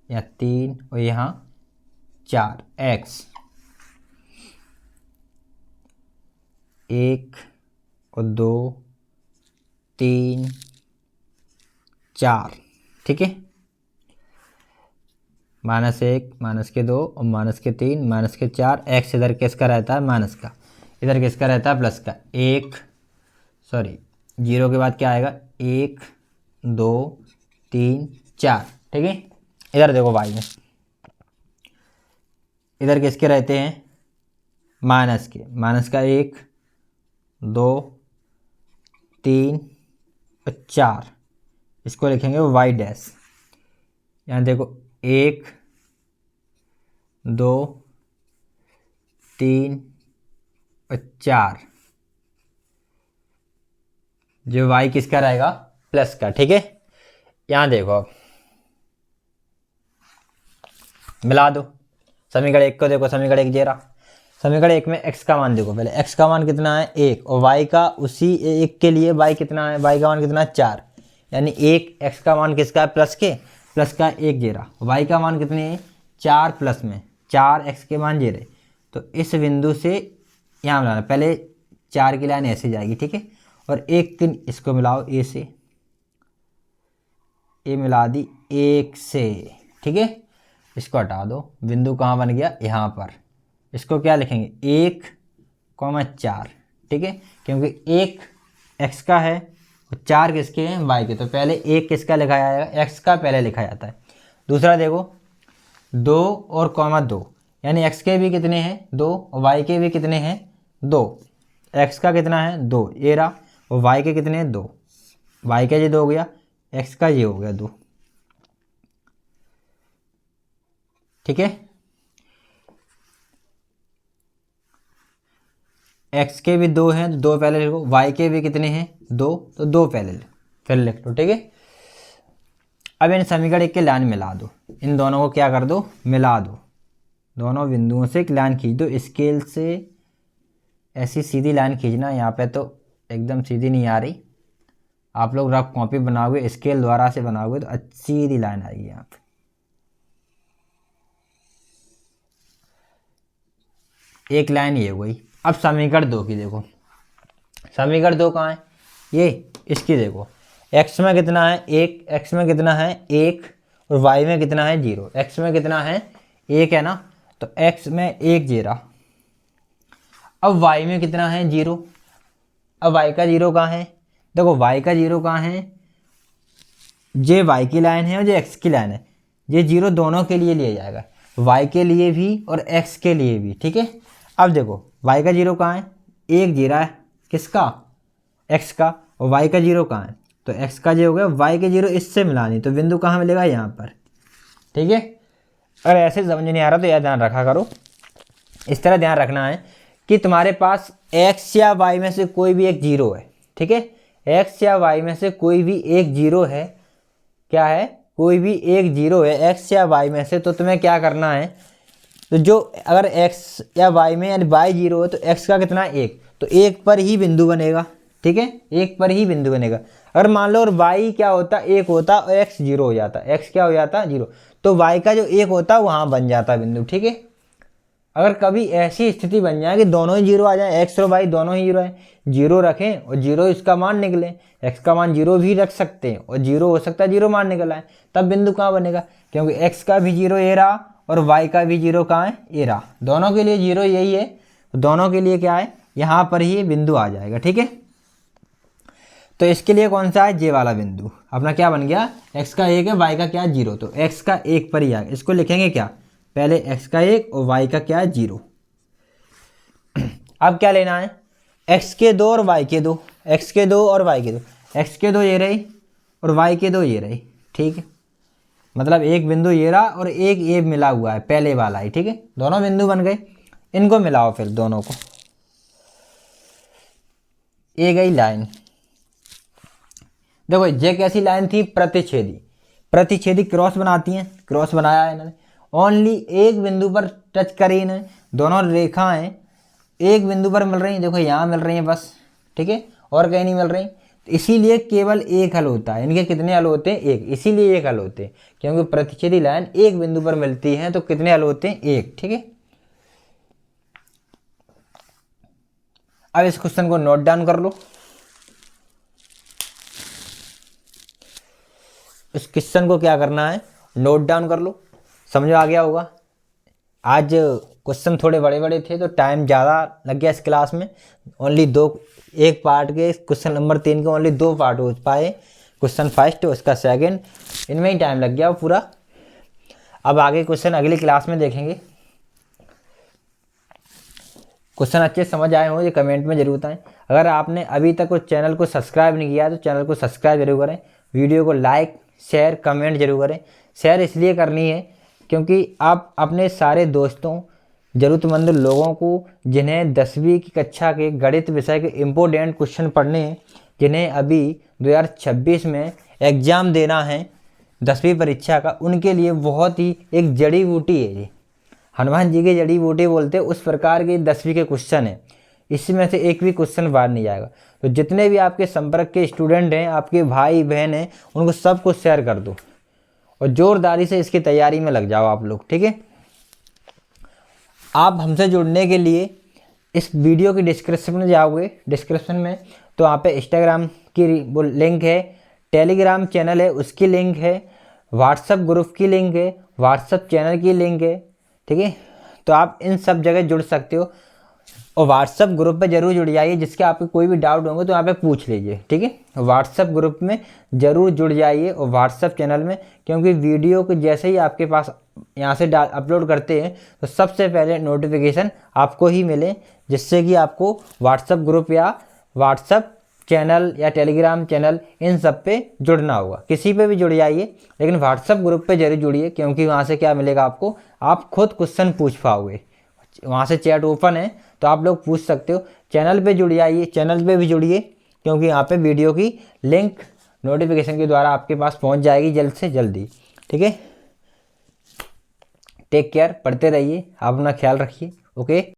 A: यहाँ 3 और यहाँ 4, x 1 और 2 3 4, ठीक है। -1 -2 और -3 -4, x इधर किसका रहता है माइनस का, इधर किसका रहता है प्लस का। 0 के बाद क्या आएगा 1 2 3 4, ठीक है। इधर देखो y में, इधर किसके रहते हैं माइनस के, माइनस का 1 2 3 और 4, इसको लिखेंगे y डैश। यहाँ देखो 1 2 3 और 4, जो y किसका रहेगा प्लस का, ठीक है। यहाँ देखो अब मिला दो समीकरण 1 को, देखो समीकरण 1 जेरा, समीकरण 1 में x का मान देखो, पहले x का मान कितना है 1 और y का उसी 1 के लिए y कितना है, y का मान कितना है 4, यानी 1, x का मान किसका है प्लस का 1 जेरा, y का मान कितने है 4 प्लस में 4, x के मान जेरे। तो इस बिंदु से यहाँ मिलाना, पहले 4 की लाइन ऐसे जाएगी, ठीक है, और 1 3 इसको मिलाओ a से, a मिला दी 1 से, ठीक है। इसको हटा दो, बिंदु कहाँ बन गया यहाँ पर, इसको क्या लिखेंगे 1,4, ठीक है, क्योंकि 1 x का है और 4 किसके हैं y के, तो पहले 1 किसका लिखा जाएगा x का पहले लिखा जाता है। दूसरा देखो 2 और 2, यानी x के भी कितने हैं 2 और y के भी कितने हैं 2, x का कितना है 2 ये रहा, और y के कितने हैं 2, y का ये 2 हो गया, x का ये हो गया 2, ठीक है। x के भी 2 हैं, 2 पहले लिखो, y के भी कितने हैं 2, तो 2 पहले फिर लिख लो, ठीक है। अब इन समीकरण 1 के लाइन मिला दो, इन दोनों को क्या कर दो मिला दो, दोनों बिंदुओं से एक लाइन खींच दो स्केल से, ऐसी सीधी लाइन खींचना। यहाँ पे तो एकदम सीधी नहीं आ रही, आप लोग रफ कॉपी बनाओगे स्केल द्वारा से बनाओगे तो अच्छी सीधी लाइन आएगी यहाँ पे। एक लाइन ये हुई। अब समीकरण 2 की देखो, समीकरण 2 कहाँ है? ये इसकी देखो, x में कितना है 1, x में कितना है 1 और y में कितना है 0। x में कितना है 1 है ना, तो x में 1 0। अब y में कितना है 0। अब y का 0 कहाँ है? देखो y का 0 कहाँ है, ये y की लाइन है और ये x की लाइन है। ये 0 दोनों के लिए लिया जाएगा, y के लिए भी और x के लिए भी, ठीक है। अब देखो y का 0 कहाँ है, 1 0 है, किसका? x का। और y का 0 कहाँ है, तो x का 0 हो गया, y के 0 इससे मिलानी, तो बिंदु कहाँ मिलेगा? यहाँ पर, ठीक है। अगर ऐसे समझ नहीं आ रहा तो यह ध्यान रखा करो, इस तरह ध्यान रखना है कि तुम्हारे पास x या y में से कोई भी एक 0 है, ठीक है। x या y में से कोई भी एक 0 है, क्या है? कोई भी एक 0 है x या y में से, तो तुम्हें क्या करना है, तो जो अगर x या y में यानी y 0 है तो x का कितना 1, तो 1 पर ही बिंदु बनेगा, ठीक है। 1 पर ही बिंदु बनेगा। अगर मान लो और y क्या होता 1 होता और x 0 हो जाता, x क्या हो जाता 0, तो y का जो 1 होता वहाँ बन जाता बिंदु, ठीक है। अगर कभी ऐसी स्थिति बन जाए कि दोनों ही 0 आ जाए, x और y दोनों ही 0 है, 0 रखें और 0 इसका मान निकले, x का मान 0 भी रख सकते हैं और 0 हो सकता है 0 मान निकल आए, तब बिंदु कहाँ बनेगा? क्योंकि x का भी 0 ये रहा और y का भी 0 कहाँ है? ये रहा, दोनों के लिए 0 यही है, दोनों के लिए क्या है? यहाँ पर ही बिंदु आ जाएगा, ठीक है। तो इसके लिए कौन सा है? ये वाला बिंदु अपना क्या बन गया? x का 1 है, y का क्या है 0, तो x का 1 पर ही आएगा। इसको लिखेंगे क्या? पहले x का 1 और y का क्या है 0। अब क्या लेना है? x के 2 और y के 2, x के 2 और y के 2, x के 2 ये रही और y के 2 ये रही, ठीक है। मतलब एक बिंदु ये रहा और एक ये मिला हुआ है पहले वाला ही, ठीक है। दोनों बिंदु बन गए, इनको मिलाओ फिर दोनों को, ये गई लाइन। देखो ये कैसी लाइन थी? प्रतिच्छेदी, प्रतिच्छेदी क्रॉस बनाती हैं, क्रॉस बनाया है इन्होंने, ओनली एक बिंदु पर टच करी इन्हें, दोनों रेखाएं एक बिंदु पर मिल रही हैं, देखो यहाँ मिल रही हैं बस, ठीक है, और कहीं नहीं मिल रही। तो इसीलिए केवल एक हल होता है, इनके कितने हल होते हैं? एक, इसीलिए एक हल होते हैं, क्योंकि प्रतिच्छेदी लाइन एक बिंदु पर मिलती है, तो कितने हल होते हैं? एक, ठीक है। अब इस क्वेश्चन को नोट डाउन कर लो, इस क्वेश्चन को क्या करना है? नोट डाउन कर लो, समझ आ गया होगा। आज क्वेश्चन थोड़े बड़े बड़े थे तो टाइम ज़्यादा लग गया इस क्लास में, ओनली एक पार्ट के क्वेश्चन नंबर 3 के ओनली 2 पार्ट हो पाए, क्वेश्चन फर्स्ट और उसका सेकंड, इनमें ही टाइम लग गया पूरा। अब आगे क्वेश्चन अगली क्लास में देखेंगे। क्वेश्चन अच्छे समझ आए हो ये कमेंट में जरूर बताएं। अगर आपने अभी तक उस चैनल को सब्सक्राइब नहीं किया तो चैनल को सब्सक्राइब जरूर करें, वीडियो को लाइक शेयर कमेंट जरूर करें। शेयर इसलिए करनी है क्योंकि आप अपने सारे दोस्तों ज़रूरतमंद लोगों को जिन्हें 10वीं की कक्षा के गणित विषय के इम्पोर्टेंट क्वेश्चन पढ़ने हैं, जिन्हें अभी 2026 में एग्ज़ाम देना है 10वीं परीक्षा का, उनके लिए बहुत ही एक जड़ी बूटी है ये, हनुमान जी की जड़ी बूटी बोलते हैं, उस प्रकार के 10वीं के क्वेश्चन है। इसमें से एक भी क्वेश्चन बाहर नहीं जाएगा। तो जितने भी आपके संपर्क के स्टूडेंट हैं, आपके भाई बहन हैं, उनको सबको शेयर कर दो और ज़ोरदारी से इसकी तैयारी में लग जाओ आप लोग, ठीक है। आप हमसे जुड़ने के लिए इस वीडियो की डिस्क्रिप्शन में जाओगे, डिस्क्रिप्शन में तो वहाँ पे इंस्टाग्राम की वो लिंक है, टेलीग्राम चैनल है उसकी लिंक है, व्हाट्सएप ग्रुप की लिंक है, व्हाट्सएप चैनल की लिंक है, ठीक है। तो आप इन सब जगह जुड़ सकते हो और व्हाट्सएप ग्रुप पे जरूर जुड़ जाइए, जिसके आपको कोई भी डाउट होंगे तो यहाँ पे पूछ लीजिए, ठीक है। व्हाट्सएप ग्रुप में ज़रूर जुड़ जाइए और व्हाट्सएप चैनल में, क्योंकि वीडियो को जैसे ही आपके पास यहाँ से अपलोड करते हैं तो सबसे पहले नोटिफिकेशन आपको ही मिले, जिससे कि आपको व्हाट्सएप ग्रुप या व्हाट्सएप चैनल या टेलीग्राम चैनल इन सब पे जुड़ना होगा। किसी पे भी जुड़ जाइए, लेकिन व्हाट्सएप ग्रुप पे जरूर जुड़िए, क्योंकि वहाँ से क्या मिलेगा आपको, आप खुद क्वेश्चन पूछ पाओगे, वहाँ से चैट ओपन है तो आप लोग पूछ सकते हो। चैनल पे जुड़ जाइए, चैनल पे भी जुड़िए, क्योंकि यहाँ पे वीडियो की लिंक नोटिफिकेशन के द्वारा आपके पास पहुँच जाएगी जल्द से जल्दी, ठीक है। टेक केयर, पढ़ते रहिए, आप अपना ख्याल रखिए, ओके।